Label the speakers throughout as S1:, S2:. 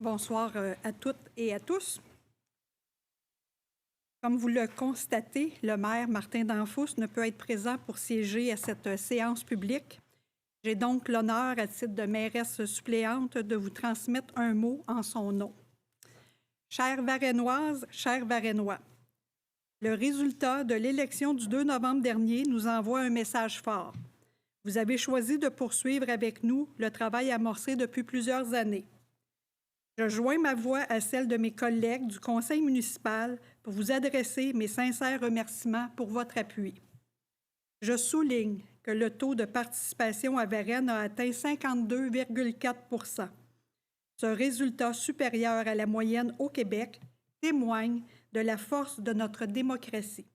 S1: Bonsoir à toutes et à tous. Comme vous le constatez, le maire Martin Danfous ne peut être présent pour siéger à cette séance publique. J'ai donc l'honneur, à titre de mairesse suppléante, de vous transmettre un mot en son nom. Chères Varennoises, chers Varennois, le résultat de l'élection du 2 novembre dernier nous envoie un message fort. Vous avez choisi de poursuivre avec nous le travail amorcé depuis plusieurs années. Je joins ma voix à celle de mes collègues du conseil municipal pour vous adresser mes sincères remerciements pour votre appui. Je souligne que le taux de participation à Varennes a atteint 52,4 %. Ce résultat supérieur à la moyenne au Québec témoigne de la force de notre démocratie.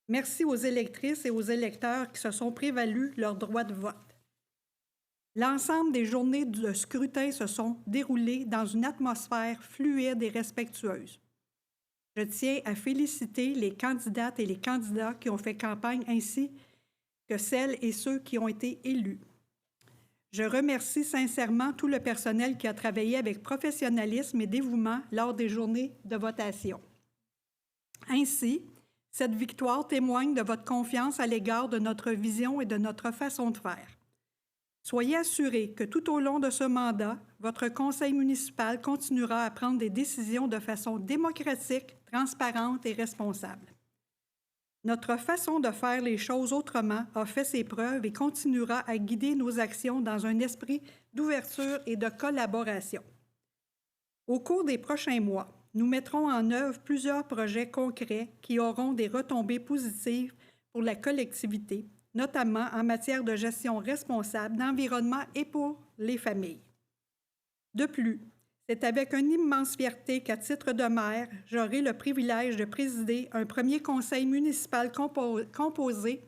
S1: Merci aux électrices et aux électeurs qui se sont prévalus leur droit de vote. L'ensemble des journées de scrutin se sont déroulées dans une atmosphère fluide et respectueuse. Je tiens à féliciter les candidates et les candidats qui ont fait campagne ainsi que celles et ceux qui ont été élus. Je remercie sincèrement tout le personnel qui a travaillé avec professionnalisme et dévouement lors des journées de votation. Ainsi, cette victoire témoigne de votre confiance à l'égard de notre vision et de notre façon de faire. Soyez assurés que tout au long de ce mandat, votre conseil municipal continuera à prendre des décisions de façon démocratique, transparente et responsable. Notre façon de faire les choses autrement a fait ses preuves et continuera à guider nos actions dans un esprit d'ouverture et de collaboration. Au cours des prochains mois, nous mettrons en œuvre plusieurs projets concrets qui auront des retombées positives pour la collectivité, notamment en matière de gestion responsable, d'environnement et pour les familles. De plus, c'est avec une immense fierté qu'à titre de maire, j'aurai le privilège de présider un premier conseil municipal composé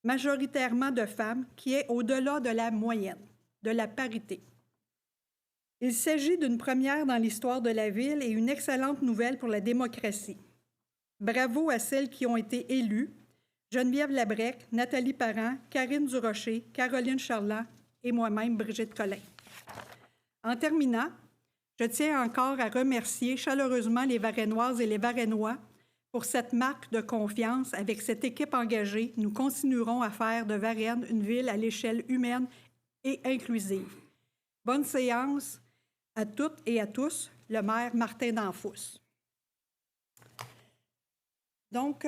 S1: majoritairement de femmes qui est au-delà de la moyenne, de la parité. Il s'agit d'une première dans l'histoire de la ville et une excellente nouvelle pour la démocratie. Bravo à celles qui ont été élues, Geneviève Labrec, Nathalie Parent, Karine Durocher, Caroline Charland et moi-même, Brigitte Collin. En terminant, je tiens encore à remercier chaleureusement les Varennoises et les Varennois pour cette marque de confiance. Avec cette équipe engagée, nous continuerons à faire de Varennes une ville à l'échelle humaine et inclusive. Bonne séance à toutes et à tous, le maire Martin Danfous. Donc,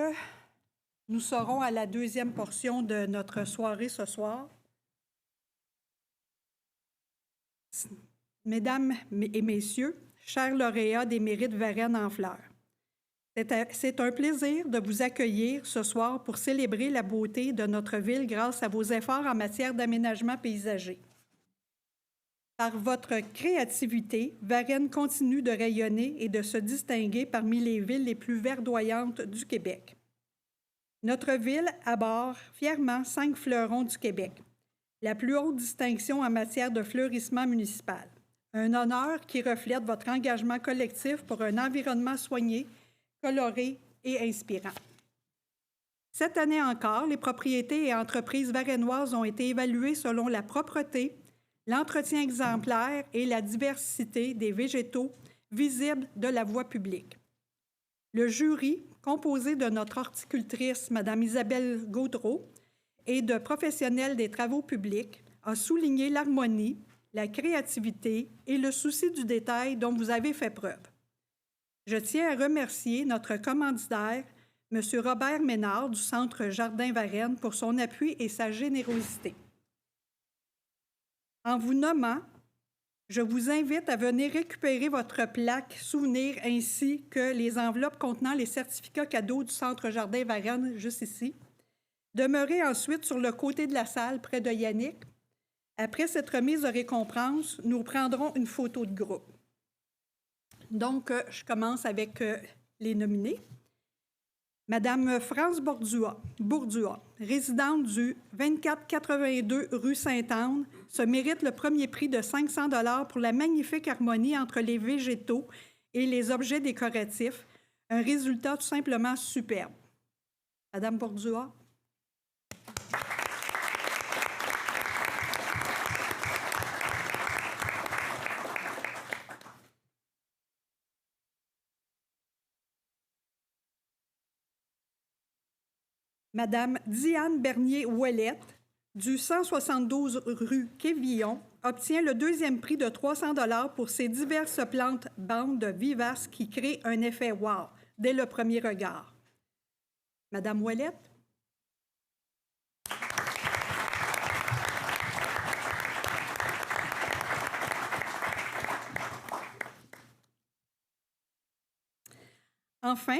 S1: nous serons à la deuxième portion de notre soirée ce soir. Mesdames et messieurs, chers lauréats des mérites Varennes en fleurs, c'est un plaisir de vous accueillir ce soir pour célébrer la beauté de notre ville grâce à vos efforts en matière d'aménagement paysager. Par votre créativité, Varennes continue de rayonner et de se distinguer parmi les villes les plus verdoyantes du Québec. Notre ville aborde fièrement 5 fleurons du Québec, la plus haute distinction en matière de fleurissement municipal. Un honneur qui reflète votre engagement collectif pour un environnement soigné, coloré et inspirant. Cette année encore, les propriétés et entreprises varennoises ont été évaluées selon la propreté, l'entretien exemplaire et la diversité des végétaux visibles de la voie publique. Le jury, composé de notre horticultrice, Mme Isabelle Gaudreault, et de professionnels des travaux publics, a souligné l'harmonie, la créativité et le souci du détail dont vous avez fait preuve. Je tiens à remercier notre commanditaire, M. Robert Ménard du Centre Jardin Varennes, pour son appui et sa générosité. En vous nommant, je vous invite à venir récupérer votre plaque souvenir ainsi que les enveloppes contenant les certificats cadeaux du Centre Jardin Varennes, juste ici. Demeurez ensuite sur le côté de la salle, près de Yannick. Après cette remise de récompense, nous prendrons une photo de groupe. Donc, je commence avec les nominés. Madame France Bourdua, résidente du 2482 rue Sainte-Anne, se mérite le premier prix de 500 $ pour la magnifique harmonie entre les végétaux et les objets décoratifs. Un résultat tout simplement superbe. Madame Bourdua. Madame Diane Bernier-Ouellette, du 172 rue Quévillon, obtient le deuxième prix de 300 $ pour ses diverses plantes bandes vivaces qui créent un effet wow dès le premier regard. Madame Ouellette. Enfin,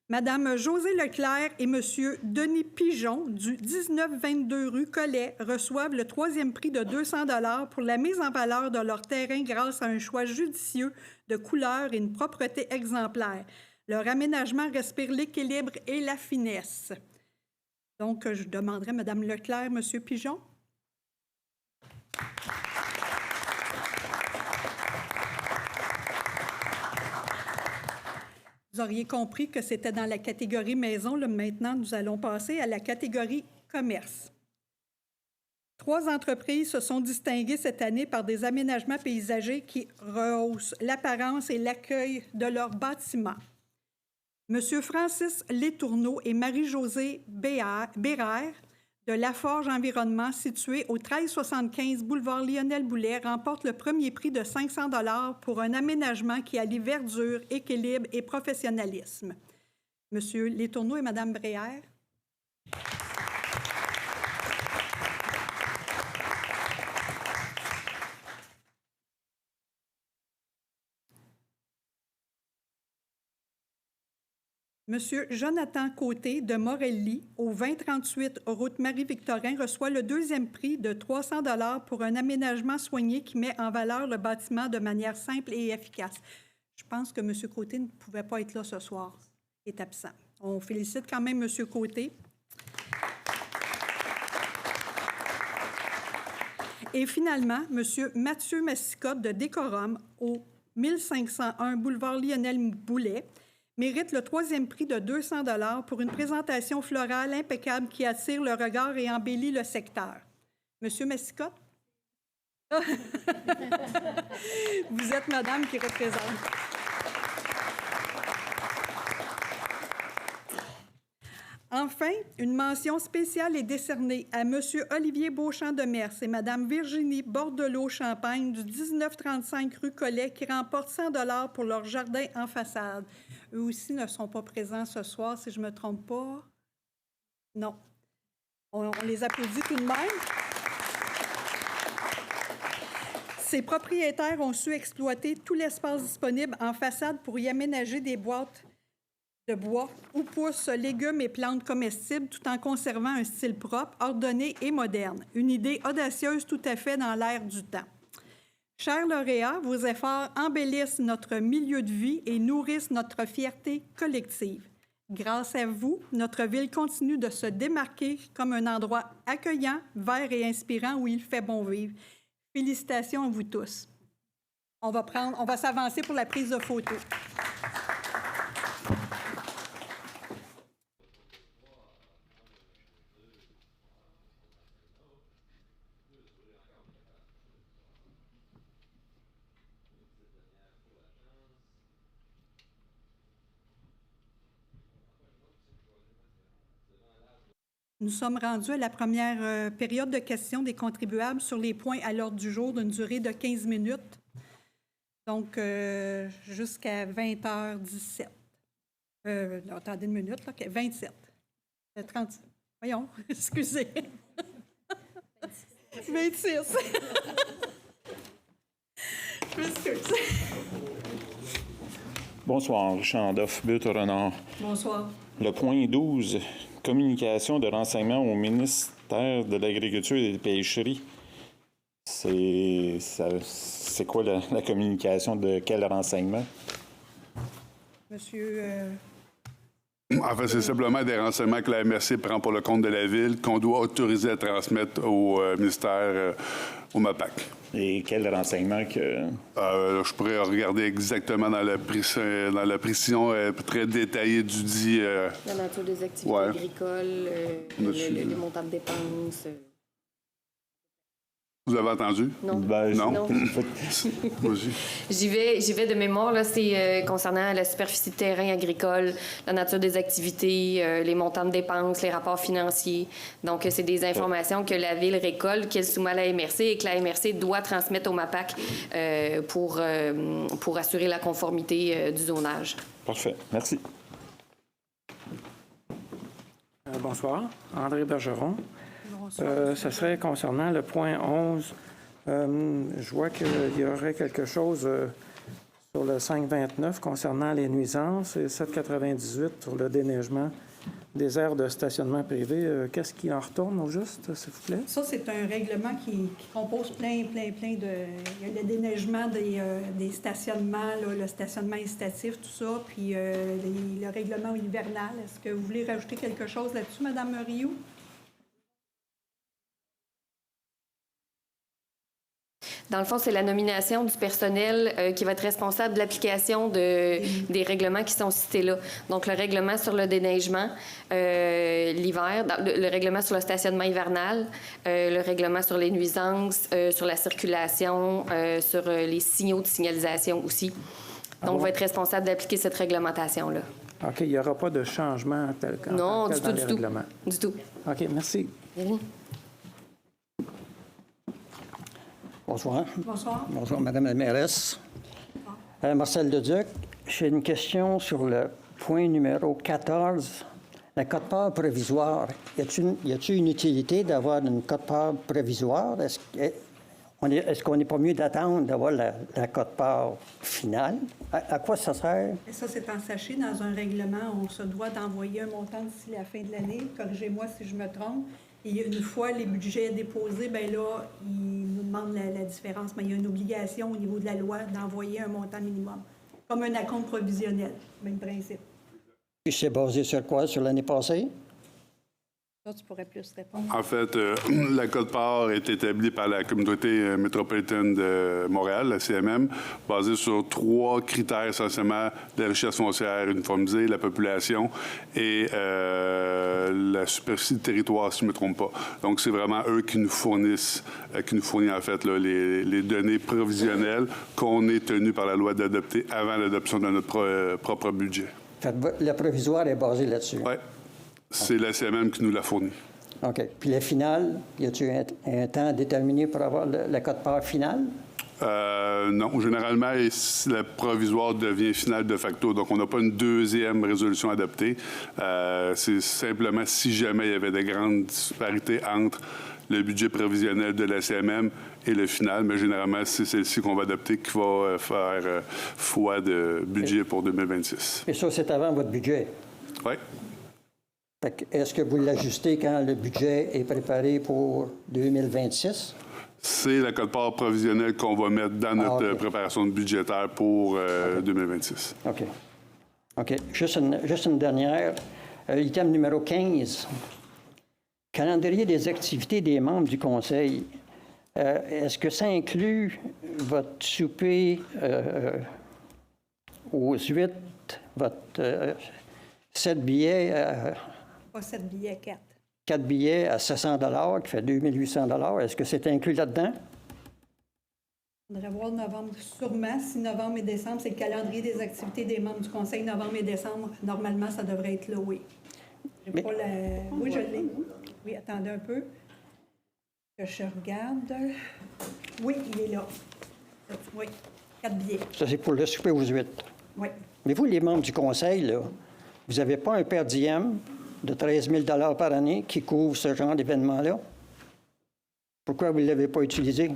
S1: Madame Josée Leclerc et Monsieur Denis Pigeon, du 1922 rue Collet, reçoivent le troisième prix de 200 $ pour la mise en valeur de leur terrain grâce à un choix judicieux de couleurs et une propreté exemplaire. Leur aménagement respire l'équilibre et la finesse. Donc, je demanderai Madame Leclerc, Monsieur Pigeon. Vous auriez compris que c'était dans la catégorie maison. Là, maintenant, nous allons passer à la catégorie commerce. 3 entreprises se sont distinguées cette année par des aménagements paysagers qui rehaussent l'apparence et l'accueil de leurs bâtiments. Monsieur Francis Létourneau et Marie-Josée Bérère de Laforge Environnement, situé au 1375 boulevard Lionel-Boulet, remportent le premier prix de 500 $ pour un aménagement qui allie verdure, équilibre et professionnalisme. Monsieur Létourneau et Madame Bérère. Monsieur Jonathan Côté de Morelli, au 2038 route Marie-Victorin, reçoit le deuxième prix de 300 $ pour un aménagement soigné qui met en valeur le bâtiment de manière simple et efficace. Je pense que Monsieur Côté ne pouvait pas être là ce soir. Il est absent. On félicite quand même Monsieur Côté. Et finalement, Monsieur Mathieu Massicotte de Décorum, au 1501 boulevard Lionel-Boulet, mérite le troisième prix de 200 $ pour une présentation florale impeccable qui attire le regard et embellit le secteur. Monsieur Massicotte? Vous êtes madame qui représente. Enfin, une mention spéciale est décernée à Monsieur Olivier Beauchamp-de-Mers et Madame Virginie Bordelot-Champagne du 1935 rue Collet qui remportent 100 $ pour leur jardin en façade. Eux aussi ne sont pas présents ce soir, si je ne me trompe pas. Non. On les applaudit tout de même. Ces propriétaires ont su exploiter tout l'espace disponible en façade pour y aménager des boîtes de bois où poussent légumes et plantes comestibles tout en conservant un style propre, ordonné et moderne. Une idée audacieuse tout à fait dans l'air du temps. Chers lauréats, vos efforts embellissent notre milieu de vie et nourrissent notre fierté collective. Grâce à vous, notre ville continue de se démarquer comme un endroit accueillant, vert et inspirant où il fait bon vivre. Félicitations à vous tous. On va s'avancer pour la prise de photos. Nous sommes rendus à la première période de questions des contribuables sur les points à l'ordre du jour d'une durée de 15 minutes, donc jusqu'à 20h17. Attendez une minute, là, 27. 30. Voyons, excusez. 26. Je m'excuse.
S2: Bonsoir, Richard Doff, Butte-Renard.
S1: Bonsoir.
S2: Le point 12, communication de renseignements au ministère de l'Agriculture et des Pêcheries. C'est quoi la communication de quel renseignement?
S1: Monsieur...
S3: En fait, c'est simplement des renseignements que la MRC prend pour le compte de la Ville, qu'on doit autoriser à transmettre au ministère, au MAPAC.
S2: Et quel renseignement que...
S3: Je pourrais regarder exactement dans la précision très détaillée du dit...
S4: La nature des activités agricoles, les montants de dépenses.
S3: Vous avez entendu?
S4: Non.
S2: Ben,
S3: Non.
S4: Non.
S3: Vas-y.
S4: J'y vais de mémoire, là, c'est concernant la superficie de terrain agricole, la nature des activités, les montants de dépenses, les rapports financiers. Donc, c'est des informations que la Ville récolte, qu'elle soumet à la MRC et que la MRC doit transmettre au MAPAC pour assurer la conformité du zonage.
S2: Parfait. Merci.
S5: Bonsoir, André Bergeron. Ce serait concernant le point 11. Je vois qu'il y aurait quelque chose sur le 529 concernant les nuisances et 798 sur le déneigement des aires de stationnement privé. Qu'est-ce qui en retourne au juste, s'il vous plaît?
S1: Ça, c'est un règlement qui compose plein de... Il y a le déneigement des stationnements, là, le stationnement incitatif, tout ça, puis le règlement hivernal. Est-ce que vous voulez rajouter quelque chose là-dessus, Mme Rioux?
S4: Dans le fond, c'est la nomination du personnel qui va être responsable de l'application des règlements qui sont cités là. Donc, le règlement sur le déneigement l'hiver, le règlement sur le stationnement hivernal, le règlement sur les nuisances, sur la circulation, sur les signaux de signalisation aussi. Donc, on va être responsable d'appliquer cette réglementation-là.
S5: OK, il n'y aura pas de changement tel que
S4: Non,
S5: tel
S4: du
S5: dans
S4: tout,
S5: les
S4: du tout.
S5: règlements.
S4: Du tout.
S5: OK, merci.
S4: Bien.
S6: Bonsoir.
S1: Bonsoir.
S6: Bonsoir, Madame la mairesse. Marcel Leduc, j'ai une question sur le point numéro 14, la quote-part provisoire. Y a-t-il une utilité d'avoir une quote-part provisoire? Est-ce qu'on n'est pas mieux d'attendre d'avoir la quote-part finale? À quoi ça sert?
S1: Et ça, c'est en sachet. Dans un règlement, on se doit d'envoyer un montant d'ici la fin de l'année. Corrigez-moi si je me trompe. Et une fois les budgets déposés, bien là, ils nous demandent la différence. Mais il y a une obligation au niveau de la loi d'envoyer un montant minimum. Comme un acompte provisionnel, même principe.
S6: Puis c'est basé sur quoi? Sur l'année passée?
S1: Ça, tu pourrais plus répondre.
S3: En fait, la quote-part est établie par la communauté métropolitaine de Montréal, la CMM, basée sur 3 critères essentiellement: la richesse foncière uniformisée, la population et la superficie de territoire, si je ne me trompe pas. Donc, c'est vraiment eux qui nous fournissent en fait là, les données provisionnelles qu'on est tenu par la loi d'adopter avant l'adoption de notre propre budget.
S6: Fait que le provisoire est basé là-dessus.
S3: Oui. C'est la CMM qui nous l'a fourni.
S6: OK. Puis la finale, y a-t-il un temps déterminé pour avoir la quote-part finale?
S3: Non. Généralement, le provisoire devient final de facto. Donc, on n'a pas une deuxième résolution adoptée. C'est simplement si jamais il y avait de grandes disparités entre le budget prévisionnel de la CMM et le final. Mais généralement, c'est celle-ci qu'on va adopter qui va faire foi de budget pour 2026.
S6: Et ça, c'est avant votre budget.
S3: Oui.
S6: Est-ce que vous l'ajustez quand le budget est préparé pour 2026?
S3: C'est la quote-part provisionnelle qu'on va mettre dans notre
S6: OK.
S3: préparation budgétaire pour 2026.
S6: OK. OK. Juste une dernière. Item numéro 15. Calendrier des activités des membres du Conseil. Est-ce que ça inclut votre souper aux 8, votre 7 billets,
S1: Pas 7 billets, 4.
S6: 4 billets à 700 $, qui fait 2800 $? Est-ce que c'est inclus là-dedans?
S1: Il faudrait voir novembre, sûrement. Si novembre et décembre, c'est le calendrier des activités des membres du Conseil, novembre et décembre, normalement, ça devrait être là, oui.
S6: Mais-
S1: Pas Oui, je l'ai. Oui, attendez un peu. Que je regarde. Oui, il est là. Oui, 4 billets.
S6: Ça, c'est pour le souper aux 8.
S1: Oui.
S6: Mais vous, les membres du Conseil, là, vous n'avez pas un per diem de 13 000 $ par année qui couvre ce genre d'événement-là? Pourquoi vous ne l'avez pas utilisé?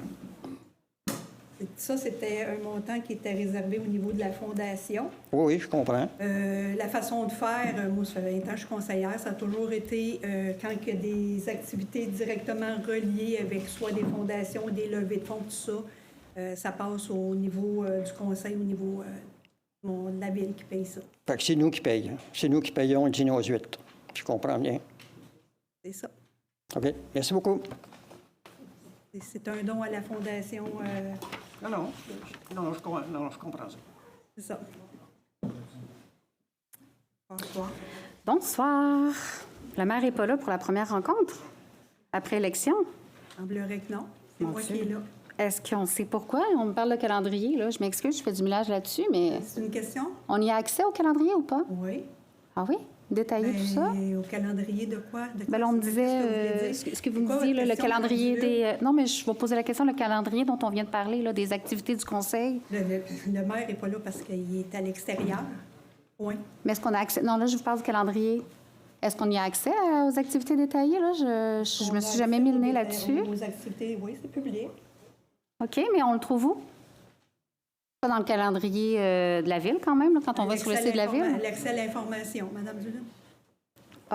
S1: Ça, c'était un montant qui était réservé au niveau de la Fondation.
S6: Oui, je comprends.
S1: La façon de faire, moi, ça fait 20 ans que je suis conseillère, ça a toujours été quand il y a des activités directement reliées avec soit des fondations, des levées de fonds, tout ça, ça passe au niveau du conseil, au niveau de la ville qui paye ça.
S6: Fait que c'est nous qui payons. C'est nous qui payons le dîner aux 8. Je comprends bien.
S1: C'est ça.
S6: OK. Merci beaucoup.
S1: C'est un don à la Fondation.
S6: Non, je comprends ça.
S1: C'est ça. Bonsoir.
S7: Bonsoir. Le maire n'est pas là pour la première rencontre après élection.
S1: Il semblerait que non. C'est moi qui est là.
S7: Est-ce qu'on sait pourquoi? On me parle de calendrier, là. Je m'excuse, je fais du millage là-dessus, mais
S1: C'est une question?
S7: on y a accès au calendrier ou pas?
S1: Oui.
S7: Ah oui? Détailler tout ça?
S1: Au calendrier de quoi?
S7: Ben là, on me disait, ce que vous me disiez, là, le calendrier des... non, mais je vais poser la question, le calendrier dont on vient de parler, là, des activités du conseil.
S1: Le maire n'est pas là parce qu'il est à l'extérieur. Oui.
S7: Mais est-ce qu'on a accès... Non, là, je vous parle du calendrier. Est-ce qu'on y a accès aux activités détaillées, là? Je me suis jamais mis le nez là-dessus.
S1: Aux activités, oui, c'est public.
S7: OK, mais on le trouve où? Pas dans le calendrier de la ville, quand même, là, quand on va sur le site de la ville?
S1: L'accès à l'information, Mme Dulin.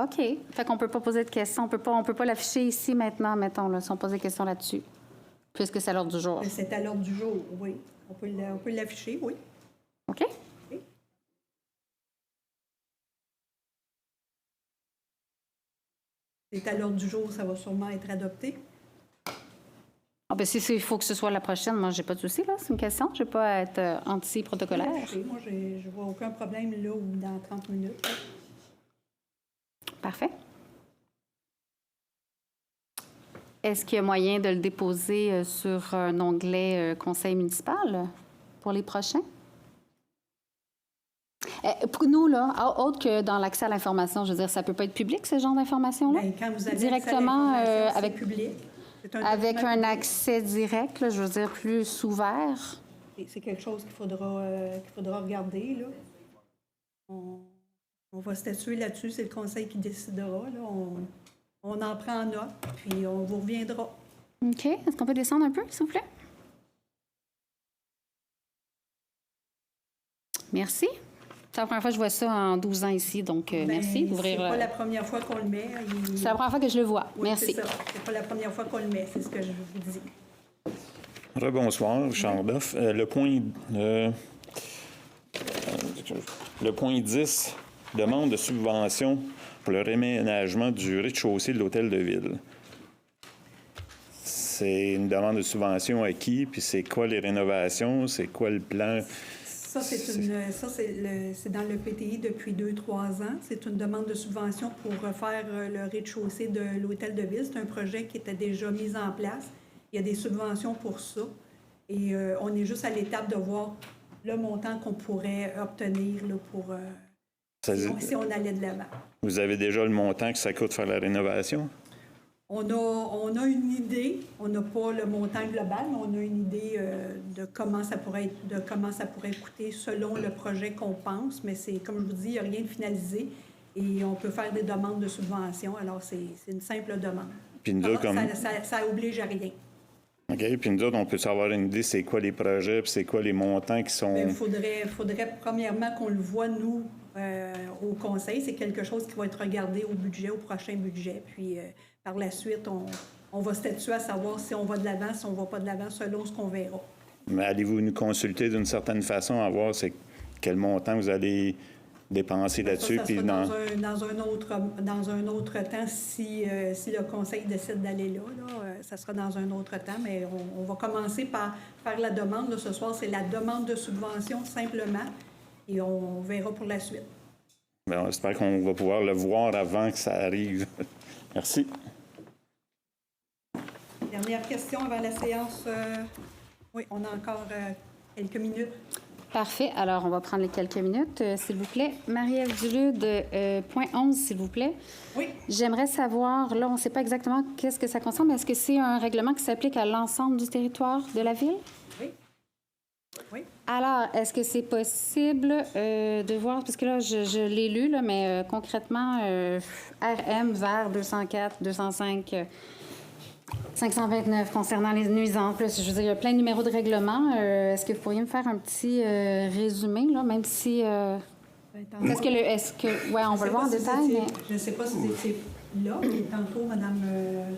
S7: OK. Fait qu'on peut pas poser de questions. On peut pas l'afficher ici, maintenant, mettons, là, si on pose des questions là-dessus, puisque c'est à l'ordre du jour.
S1: C'est à l'ordre du jour, oui. On peut l'afficher, oui.
S7: OK?
S1: Oui. C'est à l'ordre du jour, ça va sûrement être adopté.
S7: Ah, ben si il faut que ce soit la prochaine, moi, j'ai pas de souci, là. C'est une question. Je vais pas être anti-protocolaire.
S1: Moi, je vois aucun problème là ou dans 30 minutes. Là.
S7: Parfait. Est-ce qu'il y a moyen de le déposer sur un onglet conseil municipal pour les prochains? Pour nous, là, autre que dans l'accès à l'information, je veux dire, ça peut pas être public, ce genre d'information-là?
S1: Bien, quand vous avez
S7: directement
S1: avec public.
S7: Avec un accès direct, là, je veux dire, plus ouvert.
S1: C'est quelque chose qu'il faudra regarder. Là. On va statuer là-dessus, c'est le conseil qui décidera. Là. On en prend note, puis on vous reviendra.
S7: OK. Est-ce qu'on peut descendre un peu, s'il vous plaît? Merci. C'est la première fois que je vois ça en 12 ans ici, donc merci d'ouvrir.
S1: C'est pas la première fois qu'on le met.
S7: C'est la première fois que je le vois.
S1: Oui,
S7: merci.
S1: C'est ça. C'est pas la première fois qu'on le met, c'est ce que je vous dis.
S2: Rebonsoir, Richard Doff. Le point 10, demande de subvention pour le réménagement du rez-de-chaussée de l'hôtel de ville. C'est une demande de subvention à qui? Puis c'est quoi les rénovations? C'est quoi le plan?
S1: Ça, c'est dans le PTI depuis 2-3 ans. C'est une demande de subvention pour refaire le rez-de-chaussée de l'hôtel de ville. C'est un projet qui était déjà mis en place. Il y a des subventions pour ça. Et on est juste à l'étape de voir le montant qu'on pourrait obtenir là, pour si on allait de l'avant.
S2: Vous avez déjà le montant que ça coûte faire la rénovation?
S1: On a une idée, on n'a pas le montant global, mais on a une idée de comment ça pourrait coûter selon le projet qu'on pense. Mais c'est, comme je vous dis, il n'y a rien de finalisé et on peut faire des demandes de subvention. Alors, c'est une simple demande.
S2: Puis nous autres,
S1: ça oblige à rien.
S2: OK. Puis nous autres, on peut savoir une idée, c'est quoi les projets, puis c'est quoi les montants qui sont...
S1: Il faudrait premièrement qu'on le voit, nous, au conseil. C'est quelque chose qui va être regardé au prochain budget. Puis, par la suite, on va statuer à savoir si on va de l'avant, si on ne va pas de l'avant, selon ce qu'on verra. Mais
S2: allez-vous nous consulter d'une certaine façon à voir quel montant vous allez dépenser là-dessus?
S1: Ça dans un autre temps, si le conseil décide d'aller là, ça sera dans un autre temps, mais on va commencer par faire la demande. Là, ce soir, c'est la demande de subvention simplement, et on verra pour la suite.
S2: Bien, on espère qu'on va pouvoir le voir avant que ça arrive. Merci.
S1: Dernière question avant la séance. Oui, on a encore quelques minutes.
S7: Parfait. Alors, on va prendre les quelques minutes, s'il vous plaît. Marie-Ève Dulude, point 11, s'il vous plaît.
S1: Oui.
S7: J'aimerais savoir, là, on ne sait pas exactement qu'est-ce que ça concerne, mais est-ce que c'est un règlement qui s'applique à l'ensemble du territoire de la ville?
S1: Oui. Oui.
S7: Alors, est-ce que c'est possible de voir, parce que là, je l'ai lu, là, mais concrètement, RM vers 204, 205... 529 concernant les nuisances. Là, je veux dire, il y a plein de numéros de règlement. Est-ce que vous pourriez me faire un petit résumé, là, même si... Oui, on va le voir en détail, mais...
S1: Je ne sais pas si c'est là, mais tantôt, Mme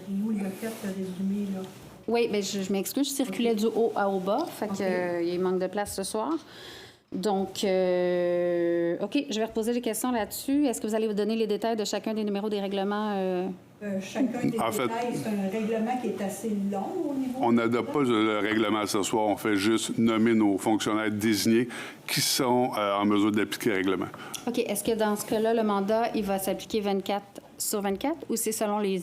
S1: Rioux l'a fait, le résumé, là.
S7: Oui, bien, je m'excuse, je circulais du haut à au bas, fait qu'il manque de place ce soir. Donc, OK, je vais reposer les questions là-dessus. Est-ce que vous allez vous donner les détails de chacun des numéros des règlements?
S1: Chacun des détails, c'est un règlement qui est assez long au niveau...
S3: On n'adopte pas le règlement ce soir. On fait juste nommer nos fonctionnaires désignés qui sont en mesure d'appliquer le règlement.
S7: OK. Est-ce que dans ce cas-là, le mandat, il va s'appliquer 24 sur 24 ou c'est selon les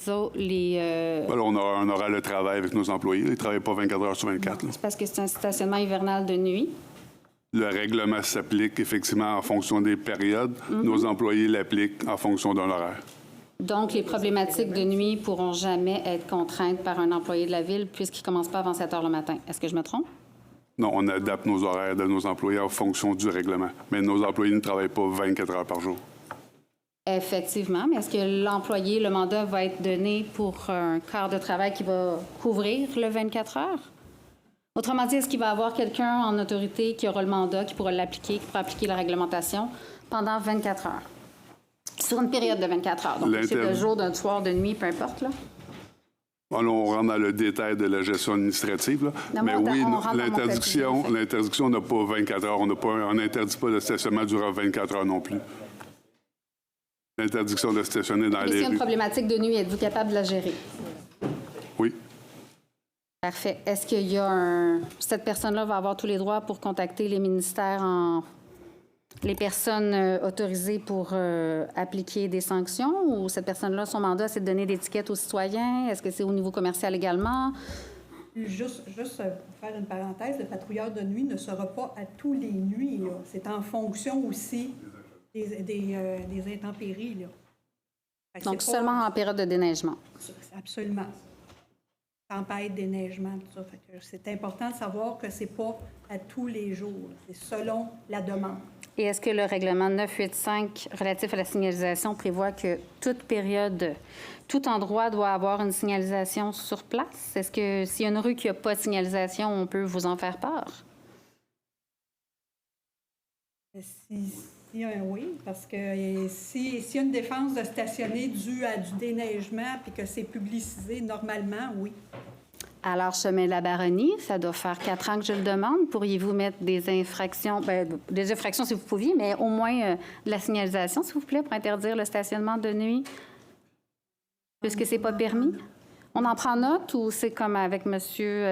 S3: Voilà, on aura un horaire de travail avec nos employés. Ils ne travaillent pas 24 heures sur 24. Là.
S7: c'est parce que c'est un stationnement hivernal de nuit.
S3: Le règlement s'applique effectivement en fonction des périodes. Nos employés l'appliquent en fonction d'un horaire.
S7: Donc, les problématiques de nuit pourront jamais être contraintes par un employé de la Ville puisqu'ils ne commencent pas avant 7 heures le matin. Est-ce que je me trompe?
S3: Non, on adapte nos horaires de nos employés en fonction du règlement. Mais nos employés ne travaillent pas 24 heures par jour.
S7: Effectivement, mais est-ce que l'employé, le mandat va être donné pour un quart de travail qui va couvrir le 24 heures? Autrement dit, est-ce qu'il va y avoir quelqu'un en autorité qui aura le mandat, qui pourra l'appliquer, qui pourra appliquer la réglementation pendant 24 heures? Sur une période de 24 heures. Donc, c'est de jour, de soir, de nuit, peu importe, là?
S3: Alors, on rentre dans le détail de la gestion administrative. Là.
S7: Non,
S3: mais oui,
S7: on rentre dans mon
S3: l'interdiction n'a pas 24 heures. On n'interdit pas le stationnement durant 24 heures non plus. L'interdiction de stationner dans
S7: Mais
S3: les
S7: s'il y a une
S3: rues.
S7: problématique de nuit, êtes-vous capable de la gérer?
S3: Oui.
S7: Parfait. Est-ce qu'il y a cette personne-là va avoir tous les droits pour contacter les ministères les personnes autorisées pour appliquer des sanctions ou cette personne-là, son mandat, c'est de donner des tickets aux citoyens? Est-ce que c'est au niveau commercial également?
S1: Juste pour faire une parenthèse, le patrouilleur de nuit ne sera pas à tous les nuits. Là. C'est en fonction aussi des intempéries. Là. Fait que
S7: Donc,
S1: c'est pas-
S7: seulement en période de déneigement.
S1: Absolument. Tempête, déneigement, tout ça. Fait que c'est important de savoir que c'est pas à tous les jours. C'est selon la demande.
S7: Et est-ce que le règlement 985 relatif à la signalisation prévoit que toute période, tout endroit doit avoir une signalisation sur place? Est-ce que s'il y a une rue qui n'a pas de signalisation, on peut vous en faire part?
S1: Oui, parce que s'il y a une défense de stationner due à du déneigement puis que c'est publicisé, normalement, oui.
S7: Alors, chemin de la Baronnie, ça doit faire 4 ans que je le demande. Pourriez-vous mettre des infractions, des infractions si vous pouviez, mais au moins de la signalisation, s'il vous plaît, pour interdire le stationnement de nuit, puisque c'est pas permis? On en prend note ou c'est comme avec M.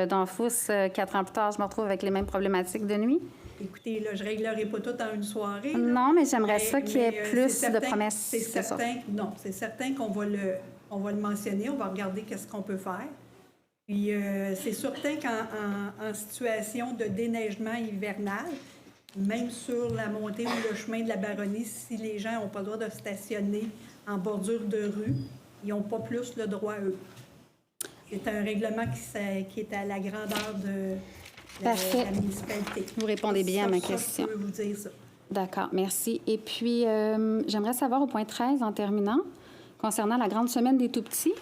S7: Danfous, 4 ans plus tard, je me retrouve avec les mêmes problématiques de nuit?
S1: Écoutez, là, je ne réglerai pas tout en une soirée. Là.
S7: Non, mais j'aimerais ça qu'il y ait plus
S1: c'est certain,
S7: de promesses.
S1: C'est certain qu'on va le mentionner. On va regarder qu'est-ce qu'on peut faire. Puis, c'est certain qu'en situation de déneigement hivernal, même sur la montée ou le chemin de la Baronnie, si les gens n'ont pas le droit de stationner en bordure de rue, ils n'ont pas plus le droit, eux. C'est un règlement qui est à la grandeur de la municipalité.
S7: Vous répondez bien à ma question.
S1: Je peux vous dire ça.
S7: D'accord, merci. Et puis, j'aimerais savoir au point 13, en terminant, concernant la grande semaine des tout-petits.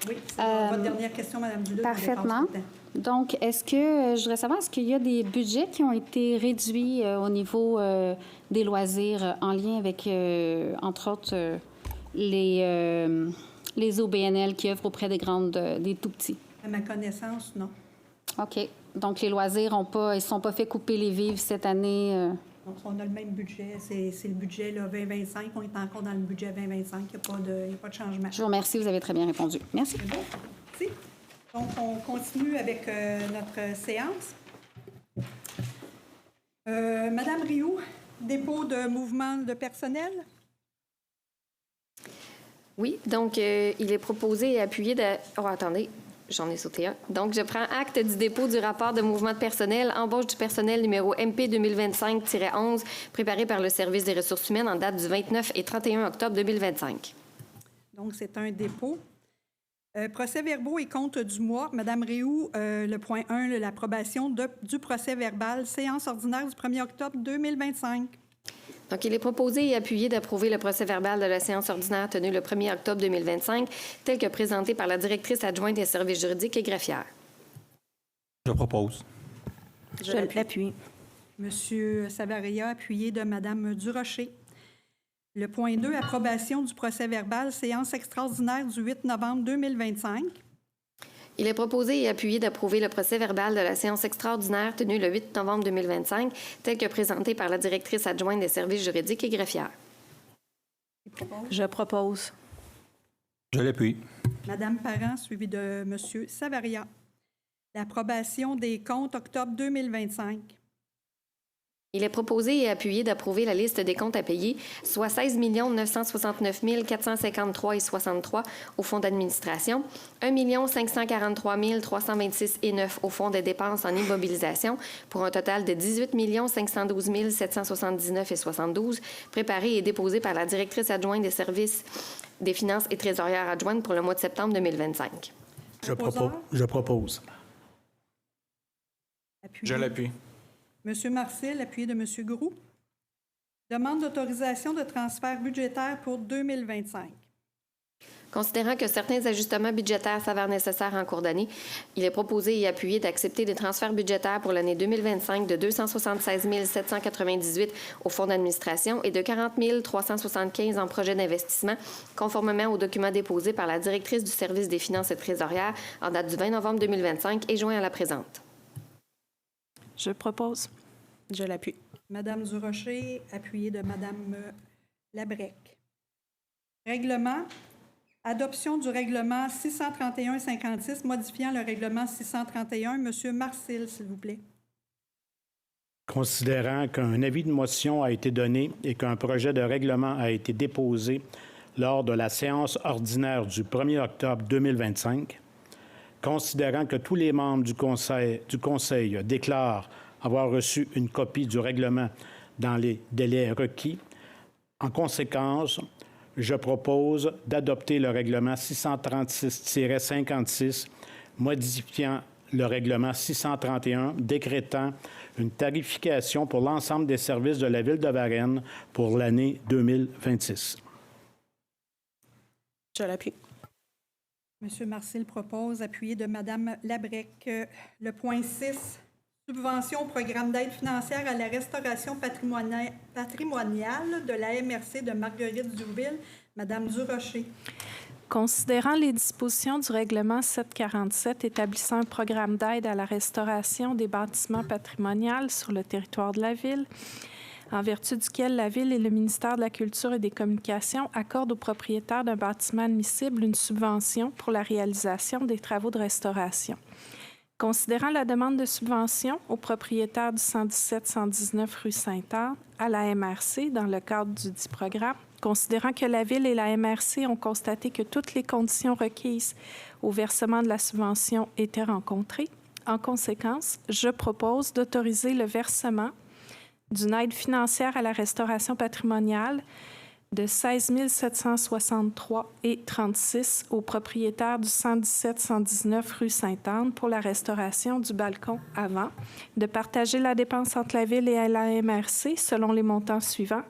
S1: Oui, c'est votre dernière question, Mme Duluth.
S7: Parfaitement. Donc, je voudrais savoir, est-ce qu'il y a des budgets qui ont été réduits au niveau des loisirs en lien avec, entre autres, les OBNL qui œuvrent auprès des tout-petits? À
S1: ma connaissance, non.
S7: OK. Donc, les loisirs ils ne sont pas fait couper les vivres cette année?
S1: Donc, on a le même budget. C'est le budget là, 2025. On est encore dans le budget 2025. Il n'y a pas de changement.
S7: Je vous remercie. Vous avez très bien répondu. Merci.
S1: C'est bon. Merci. Donc, on continue avec notre séance. Madame Rioux, dépôt de mouvement de personnel.
S4: Oui, donc il est proposé et appuyé de... Oh, attendez, j'en ai sauté un. Donc, je prends acte du dépôt du rapport de mouvement de personnel, embauche du personnel numéro MP 2025-11, préparé par le Service des ressources humaines en date du 29 et 31 octobre 2025.
S1: Donc, c'est un dépôt. Procès-verbaux et comptes du mois. Madame Rioux, le point 1, l'approbation du procès-verbal, séance ordinaire du 1er octobre 2025.
S4: Donc, il est proposé et appuyé d'approuver le procès-verbal de la séance ordinaire tenue le 1er octobre 2025, tel que présenté par la directrice adjointe des services juridiques et greffière.
S8: Je propose.
S7: Je l'appuie.
S1: Monsieur Savaria, appuyé de Madame Durocher. Le point 2, approbation du procès-verbal, séance extraordinaire du 8 novembre 2025.
S4: Il est proposé et appuyé d'approuver le procès-verbal de la séance extraordinaire tenue le 8 novembre 2025, tel que présenté par la directrice adjointe des services juridiques et greffière.
S9: Je propose.
S8: Je l'appuie.
S1: Madame Parent, suivie de Monsieur Savaria. L'approbation des comptes octobre 2025.
S4: Il est proposé et appuyé d'approuver la liste des comptes à payer, soit 16 969 453,63 au fonds d'administration, 1 543 326,9 au fonds des dépenses en immobilisation, pour un total de 18 512 779,72, préparé et déposé par la directrice adjointe des services des finances et trésorière adjointe pour le mois de septembre 2025.
S8: Je propose.
S1: Appuyé.
S8: Je l'appuie.
S1: Monsieur Marcel, appuyé de Monsieur Groux. Demande d'autorisation de transfert budgétaire pour 2025.
S4: Considérant que certains ajustements budgétaires s'avèrent nécessaires en cours d'année, il est proposé et appuyé d'accepter des transferts budgétaires pour l'année 2025 de 276 798 au fonds d'administration et de 40 375 en projet d'investissement, conformément aux documents déposés par la directrice du service des finances et trésorières en date du 20 novembre 2025 et joints à la présente.
S9: Je propose. Je l'appuie.
S1: Madame Durocher, appuyée de Madame Labrec. Règlement. Adoption du règlement 631-56, modifiant le règlement 631. Monsieur Marcel, s'il vous plaît.
S10: Considérant qu'un avis de motion a été donné et qu'un projet de règlement a été déposé lors de la séance ordinaire du 1er octobre 2025, considérant que tous les membres du Conseil déclarent avoir reçu une copie du règlement dans les délais requis, en conséquence, je propose d'adopter le règlement 636-56, modifiant le règlement 631, décrétant une tarification pour l'ensemble des services de la Ville de Varennes pour l'année 2026.
S9: Je l'appuie.
S1: Monsieur Marcel propose, appuyé de Madame Labrec. Le point 6, subvention au programme d'aide financière à la restauration patrimoniale de la MRC de Marguerite-Diouville. Madame Durocher.
S9: Considérant les dispositions du règlement 747 établissant un programme d'aide à la restauration des bâtiments patrimoniaux sur le territoire de la Ville, en vertu duquel la Ville et le ministère de la Culture et des Communications accordent aux propriétaires d'un bâtiment admissible une subvention pour la réalisation des travaux de restauration. Considérant la demande de subvention aux propriétaires du 117-119 rue Sainte-Anne à la MRC dans le cadre du dit programme, considérant que la Ville et la MRC ont constaté que toutes les conditions requises au versement de la subvention étaient rencontrées, en conséquence, je propose d'autoriser le versement d'une aide financière à la restauration patrimoniale de 16 763,36 aux propriétaires du 117-119 rue Sainte-Anne pour la restauration du balcon avant, de partager la dépense entre la Ville et la MRC selon les montants suivants.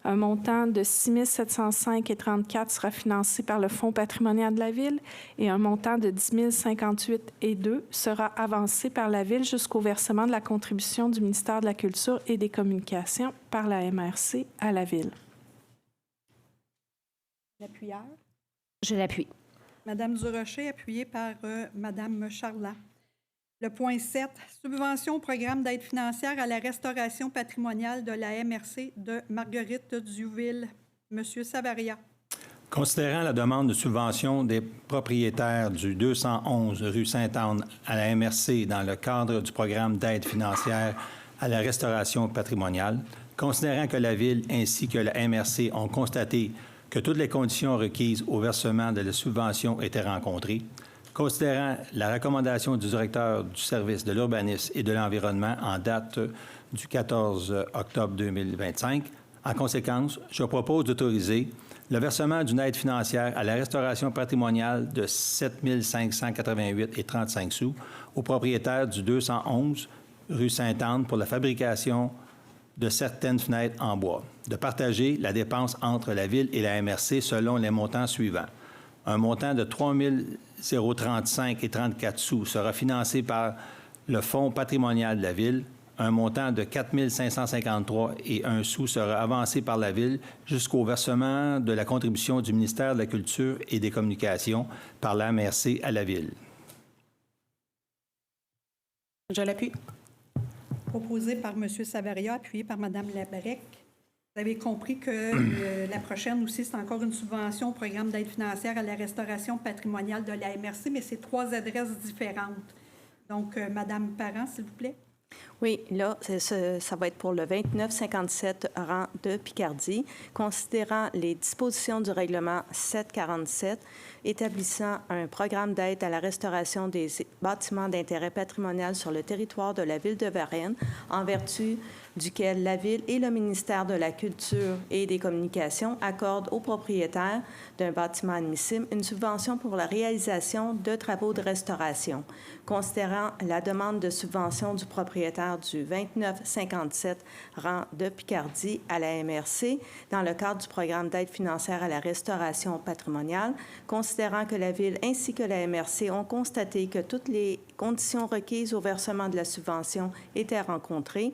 S9: Un montant de 6 705,34 sera financé par le Fonds patrimonial de la Ville et un montant de 10 058,2 sera avancé par la Ville jusqu'au versement de la contribution du ministère de la Culture et des Communications par la MRC à la Ville.
S1: L'appuyeur.
S7: Je l'appuie.
S1: Madame Durocher, appuyée par Madame Charland. Le point 7, subvention au programme d'aide financière à la restauration patrimoniale de la MRC de Marguerite-Diouville. Monsieur Savaria.
S8: Considérant la demande de subvention des propriétaires du 211 rue Sainte-Anne à la MRC dans le cadre du programme d'aide financière à la restauration patrimoniale, considérant que la Ville ainsi que la MRC ont constaté que toutes les conditions requises au versement de la subvention étaient rencontrées, considérant la recommandation du directeur du service de l'urbanisme et de l'environnement en date du 14 octobre 2025, en conséquence, je propose d'autoriser le versement d'une aide financière à la restauration patrimoniale de 7 588,35 sous aux propriétaires du 211 rue Sainte-Anne pour la fabrication de certaines fenêtres en bois, de partager la dépense entre la Ville et la MRC selon les montants suivants. Un montant de 3 035,34 sous sera financé par le Fonds patrimonial de la Ville. Un montant de 4 553,1 sous sera avancé par la Ville jusqu'au versement de la contribution du ministère de la Culture et des Communications par la MRC à la Ville.
S9: Je l'appuie.
S1: Proposé par M. Savaria, appuyé par Mme Labrec. Vous avez compris que la prochaine aussi, c'est encore une subvention au programme d'aide financière à la restauration patrimoniale de la MRC, mais c'est 3 adresses différentes. Donc, Mme Parent, s'il vous plaît.
S11: Oui, là, ça va être pour le 2957 rang de Picardie, considérant les dispositions du règlement 747 établissant un programme d'aide à la restauration des bâtiments d'intérêt patrimonial sur le territoire de la Ville de Varennes, en vertu duquel la Ville et le ministère de la Culture et des Communications accordent aux propriétaires d'un bâtiment admissible une subvention pour la réalisation de travaux de restauration. Considérant la demande de subvention du propriétaire du 2957 rang de Picardie à la MRC dans le cadre du programme d'aide financière à la restauration patrimoniale, considérant que la Ville ainsi que la MRC ont constaté que toutes les conditions requises au versement de la subvention étaient rencontrées,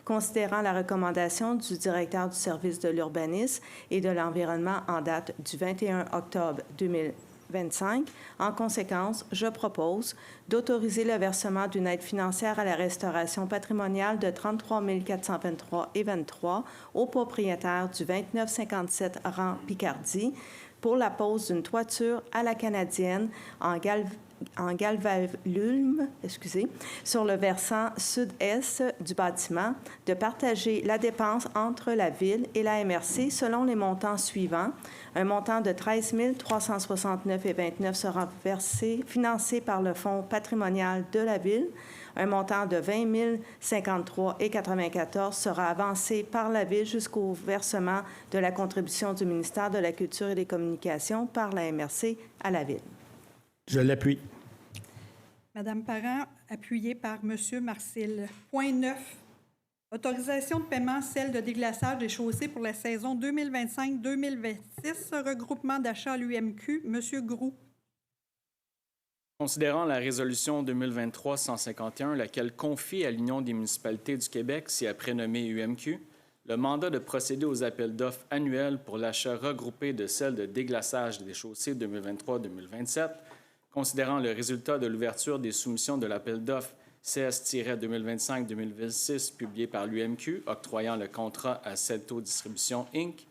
S11: considérant la recommandation du directeur du service de l'urbanisme et de l'environnement en date du 21 octobre 2025, en conséquence, je propose d'autoriser le versement d'une aide financière à la restauration patrimoniale de 33 423,23 aux propriétaires du 2957 rang Picardie pour la pose d'une toiture à la canadienne en galvalume, sur le versant sud-est du bâtiment, de partager la dépense entre la Ville et la MRC selon les montants suivants. Un montant de 13 369,29 sera financé par le Fonds patrimonial de la Ville. Un montant de 20 053,94 sera avancé par la Ville jusqu'au versement de la contribution du ministère de la Culture et des Communications par la MRC à la Ville.
S10: Je l'appuie.
S1: Madame Parent, appuyée par Monsieur Marcil. Point 9. Autorisation de paiement, celle de déglaçage des chaussées pour la saison 2025-2026. Regroupement d'achat à l'UMQ. Monsieur Groux.
S12: Considérant la résolution 2023-151, laquelle confie à l'Union des municipalités du Québec, si après nommée UMQ, le mandat de procéder aux appels d'offres annuels pour l'achat regroupé de celles de déglaçage des chaussées 2023-2027, considérant le résultat de l'ouverture des soumissions de l'appel d'offres CS-2025-2026 publié par l'UMQ, octroyant le contrat à Celto Distribution Inc.,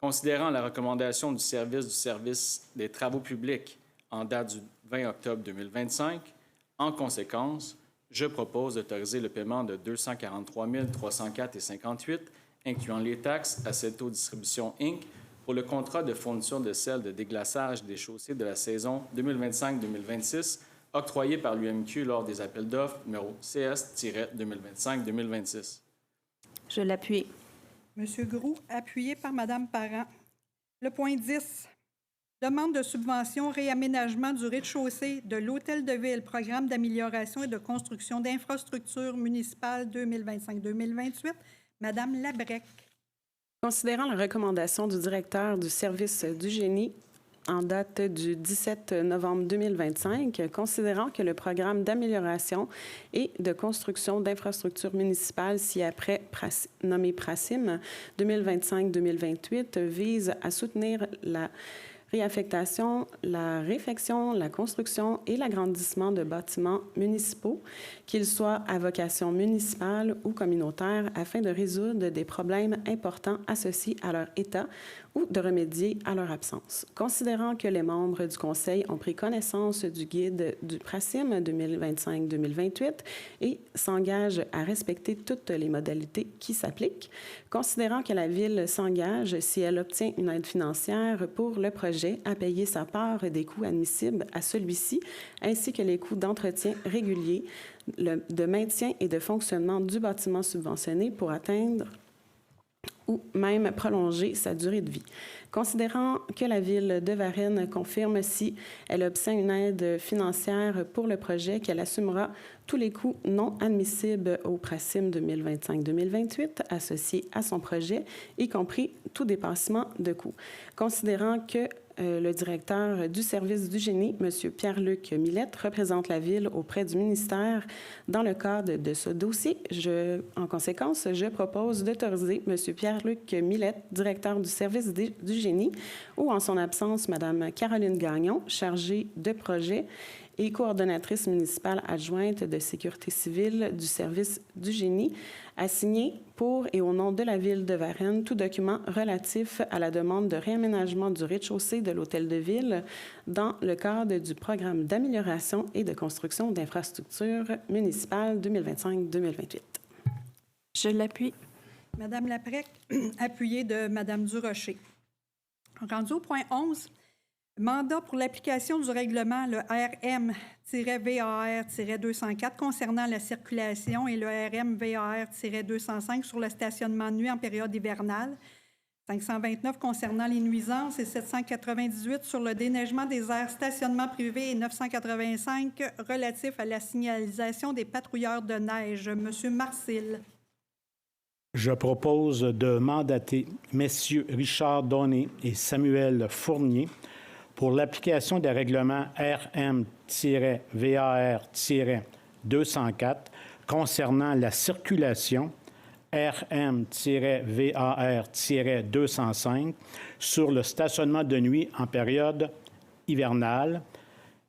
S12: considérant la recommandation du service des travaux publics en date du 20 octobre 2025, en conséquence, je propose d'autoriser le paiement de 243 304,58, incluant les taxes, à Celto Distribution Inc., pour le contrat de fourniture de sel de déglaçage des chaussées de la saison 2025-2026, octroyé par l'UMQ lors des appels d'offres numéro CS-2025-2026.
S11: Je l'appuie.
S1: Monsieur Groux, appuyé par Madame Parent. Le point 10. Demande de subvention réaménagement du rez-de-chaussée de l'Hôtel de Ville, programme d'amélioration et de construction d'infrastructures municipales 2025-2028. Madame Labrec.
S13: Considérant la recommandation du directeur du service du génie en date du 17 novembre 2025, considérant que le programme d'amélioration et de construction d'infrastructures municipales ci-après nommé PRACIM 2025-2028 vise à soutenir la réaffectation, la réfection, la construction et l'agrandissement de bâtiments municipaux, qu'ils soient à vocation municipale ou communautaire, afin de résoudre des problèmes importants associés à leur état ou de remédier à leur absence. Considérant que les membres du Conseil ont pris connaissance du guide du PRACIM 2025-2028 et s'engagent à respecter toutes les modalités qui s'appliquent, considérant que la Ville s'engage, si elle obtient une aide financière pour le projet, à payer sa part des coûts admissibles à celui-ci, ainsi que les coûts d'entretien réguliers, de maintien et de fonctionnement du bâtiment subventionné pour atteindre ou même prolonger sa durée de vie. Considérant que la Ville de Varennes confirme, si elle obtient une aide financière pour le projet, qu'elle assumera tous les coûts non admissibles au PRACIM 2025-2028 associés à son projet, y compris tout dépassement de coûts. Considérant que le directeur du service du génie, M. Pierre-Luc Millette, représente la Ville auprès du ministère dans le cadre de ce dossier. En conséquence, je propose d'autoriser M. Pierre-Luc Millette, directeur du service du génie, ou en son absence, Mme Caroline Gagnon, chargée de projet, et coordonnatrice municipale adjointe de sécurité civile du service du génie, à signer pour et au nom de la Ville de Varennes tout document relatif à la demande de réaménagement du rez-de-chaussée de l'Hôtel de Ville dans le cadre du programme d'amélioration et de construction d'infrastructures municipales 2025-2028.
S9: Je l'appuie.
S1: Madame Laprec, appuyée de Madame Durocher. Rendu au point 11, mandat pour l'application du règlement, le RM-VAR-204 concernant la circulation et le RM-VAR-205 sur le stationnement de nuit en période hivernale, 529 concernant les nuisances et 798 sur le déneigement des aires stationnement privés et 985 relatif à la signalisation des patrouilleurs de neige. Monsieur Marcil.
S10: Je propose de mandater messieurs Richard Donné et Samuel Fournier pour l'application des règlements RM-VAR-204 concernant la circulation, RM-VAR-205 sur le stationnement de nuit en période hivernale,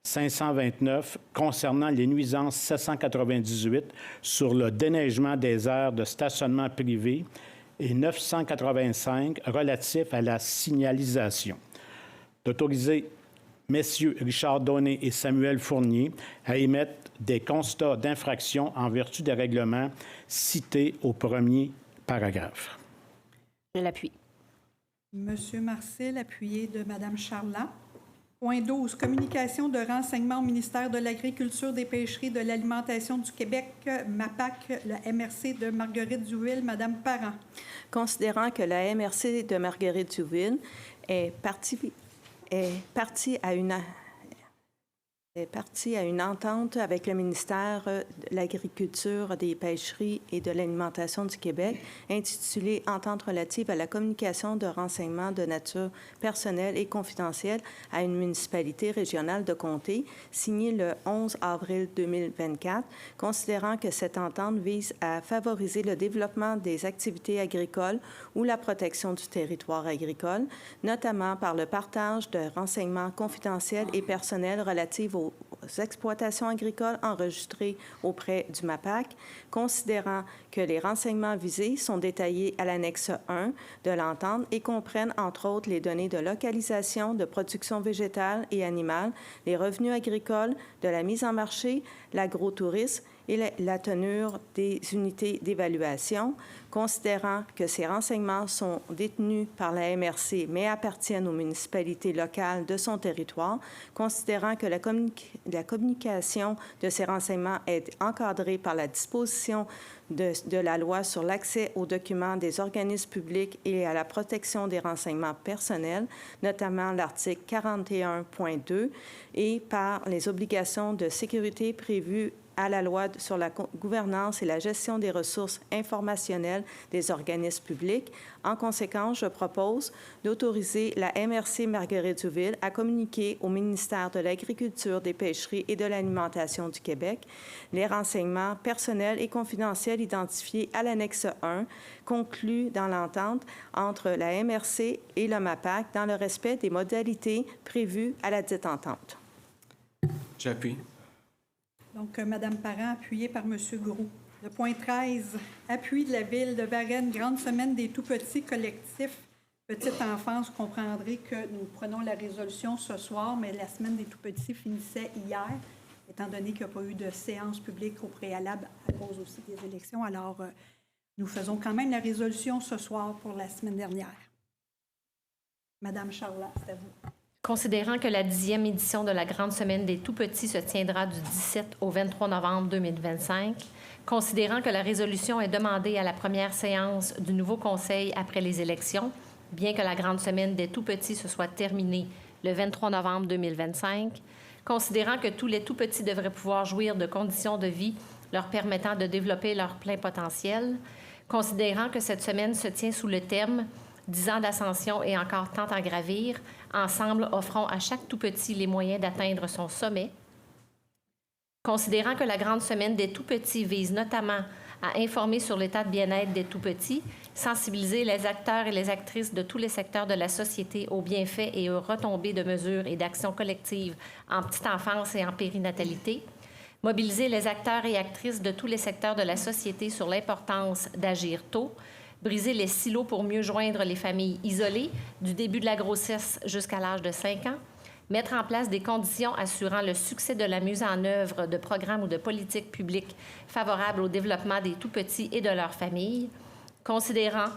S10: 529 concernant les nuisances 798 sur le déneigement des aires de stationnement privé et 985 relatifs à la signalisation. D'autoriser messieurs Richard Donné et Samuel Fournier à émettre des constats d'infraction en vertu des règlements cités au premier paragraphe.
S7: Je l'appuie.
S1: Monsieur Marcil, appuyé de Madame Charland. Point 12, communication de renseignements au ministère de l'Agriculture, des Pêcheries, de l'Alimentation du Québec, MAPAC, la MRC de Marguerite-Duville, Madame Parent.
S11: Considérant que la MRC de Marguerite-Duville est partie à une entente avec le ministère de l'Agriculture, des Pêcheries et de l'Alimentation du Québec, intitulée « Entente relative à la communication de renseignements de nature personnelle et confidentielle à une municipalité régionale de comté », signée le 11 avril 2024, considérant que cette entente vise à favoriser le développement des activités agricoles ou la protection du territoire agricole, notamment par le partage de renseignements confidentiels et personnels relatifs aux exploitations agricoles enregistrées auprès du MAPAC, considérant que les renseignements visés sont détaillés à l'annexe 1 de l'entente et comprennent, entre autres, les données de localisation, de production végétale et animale, les revenus agricoles, de la mise en marché, l'agrotourisme et la tenure des unités d'évaluation, considérant que ces renseignements sont détenus par la MRC mais appartiennent aux municipalités locales de son territoire, considérant que la communication de ces renseignements est encadrée par la disposition de la loi sur l'accès aux documents des organismes publics et à la protection des renseignements personnels, notamment l'article 41.2, et par les obligations de sécurité prévues à la loi sur la gouvernance et la gestion des ressources informationnelles des organismes publics. En conséquence, je propose d'autoriser la MRC Marguerite-Duville à communiquer au ministère de l'Agriculture, des Pêcheries et de l'Alimentation du Québec les renseignements personnels et confidentiels identifiés à l'annexe 1 conclus dans l'entente entre la MRC et le MAPAC dans le respect des modalités prévues à la dite entente.
S12: J'appuie.
S1: Donc, Madame Parent, appuyée par Monsieur Gros. Le point 13, appui de la Ville de Varennes, grande semaine des tout-petits collectifs petite enfance. Vous comprendrez que nous prenons la résolution ce soir, mais la semaine des tout-petits finissait hier, étant donné qu'il n'y a pas eu de séance publique au préalable à cause aussi des élections. Alors, nous faisons quand même la résolution ce soir pour la semaine dernière. Madame Charlotte, c'est à vous.
S14: Considérant que la 10e édition de la Grande Semaine des Tout-Petits se tiendra du 17 au 23 novembre 2025, considérant que la résolution est demandée à la première séance du nouveau Conseil après les élections, bien que la Grande Semaine des Tout-Petits se soit terminée le 23 novembre 2025, considérant que tous les Tout-Petits devraient pouvoir jouir de conditions de vie leur permettant de développer leur plein potentiel, considérant que cette semaine se tient sous le thème « 10 ans d'ascension et encore tant à gravir, ensemble offrons à chaque tout-petit les moyens d'atteindre son sommet. » Considérant que la Grande Semaine des tout-petits vise notamment à informer sur l'état de bien-être des tout-petits, sensibiliser les acteurs et les actrices de tous les secteurs de la société aux bienfaits et aux retombées de mesures et d'actions collectives en petite enfance et en périnatalité, mobiliser les acteurs et actrices de tous les secteurs de la société sur l'importance d'agir tôt, briser les silos pour mieux joindre les familles isolées du début de la grossesse jusqu'à l'âge de 5 ans, mettre en place des conditions assurant le succès de la mise en œuvre de programmes ou de politiques publiques favorables au développement des tout-petits et de leurs familles, considérant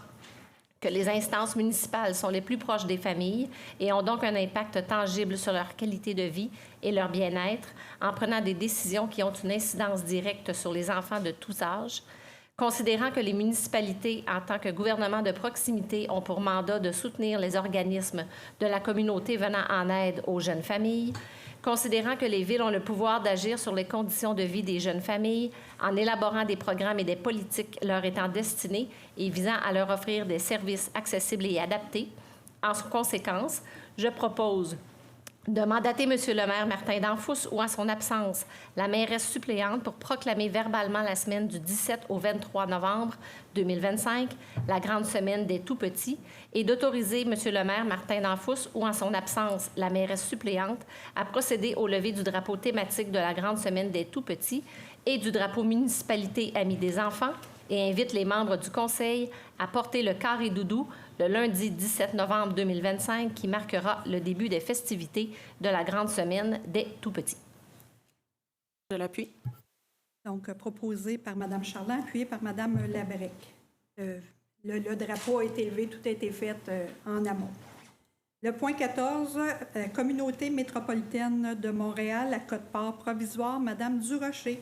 S14: que les instances municipales sont les plus proches des familles et ont donc un impact tangible sur leur qualité de vie et leur bien-être en prenant des décisions qui ont une incidence directe sur les enfants de tous âges, considérant que les municipalités, en tant que gouvernement de proximité, ont pour mandat de soutenir les organismes de la communauté venant en aide aux jeunes familles, considérant que les villes ont le pouvoir d'agir sur les conditions de vie des jeunes familles en élaborant des programmes et des politiques leur étant destinés et visant à leur offrir des services accessibles et adaptés. En conséquence, je propose de mandater M. le maire Martin Danfous ou, en son absence, la mairesse suppléante pour proclamer verbalement la semaine du 17 au 23 novembre 2025, la grande semaine des tout-petits, et d'autoriser M. le maire Martin Danfous ou, en son absence, la mairesse suppléante à procéder au lever du drapeau thématique de la grande semaine des tout-petits et du drapeau municipalité Amis des enfants et invite les membres du Conseil à porter le carré doudou le lundi 17 novembre 2025 qui marquera le début des festivités de la grande semaine des tout-petits.
S13: Je l'appuie.
S1: Donc, proposé par Mme Charland, appuyé par Mme Labrec. Le drapeau a été élevé, tout a été fait en amont. Le point 14, Communauté métropolitaine de Montréal, la quote-part provisoire, Mme Durocher.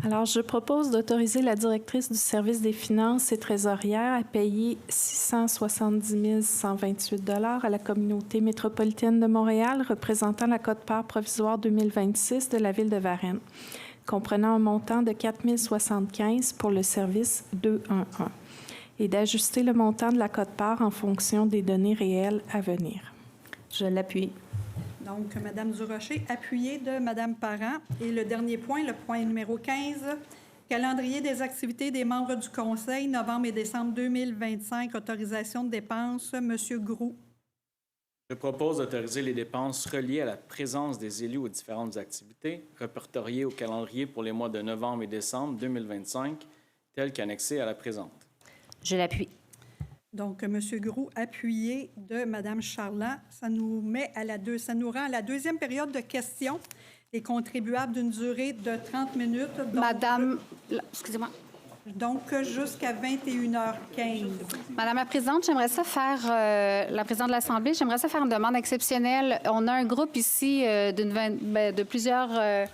S9: Alors, je propose d'autoriser la directrice du service des finances et trésorière à payer 670 128 $ à la communauté métropolitaine de Montréal représentant la quote-part provisoire 2026 de la ville de Varennes, comprenant un montant de 4 075 pour le service 211 et d'ajuster le montant de la quote-part en fonction des données réelles à venir.
S11: Je l'appuie.
S1: Donc, Mme Durocher, appuyée de Mme Parent. Et le dernier point, le point numéro 15, calendrier des activités des membres du Conseil, novembre et décembre 2025, autorisation de dépenses, M. Groux.
S12: Je propose d'autoriser les dépenses reliées à la présence des élus aux différentes activités, répertoriées au calendrier pour les mois de novembre et décembre 2025, telles qu'annexées à la présente.
S14: Je l'appuie.
S1: Donc, M. Groux, appuyé de Mme Charland. Ça nous rend à la deuxième période de questions. Les contribuables d'une durée de 30 minutes. Donc,
S7: excusez-moi.
S1: Donc, jusqu'à 21h15.
S7: Madame la présidente, j'aimerais ça faire, la présidente de l'Assemblée, j'aimerais ça faire une demande exceptionnelle. On a un groupe ici de plusieurs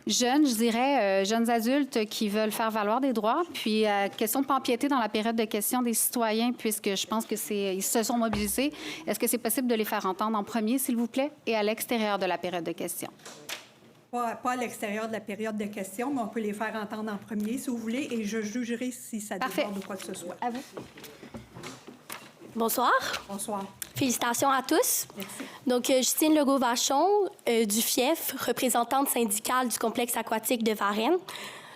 S7: jeunes, je dirais, jeunes adultes qui veulent faire valoir des droits. Puis, question de ne pas empiéter dans la période de questions des citoyens, puisque je pense qu'ils se sont mobilisés. Est-ce que c'est possible de les faire entendre en premier, s'il vous plaît, et à l'extérieur de la période de questions?
S1: Pas à l'extérieur de la période de questions, mais on peut les faire entendre en premier, si vous voulez, et je jugerai si ça déborde ou quoi que ce soit.
S7: À vous.
S15: Bonsoir.
S1: Bonsoir.
S15: Félicitations à tous.
S1: Merci.
S15: Donc, Justine Legault-Vachon, du FIEF, représentante syndicale du complexe aquatique de Varennes.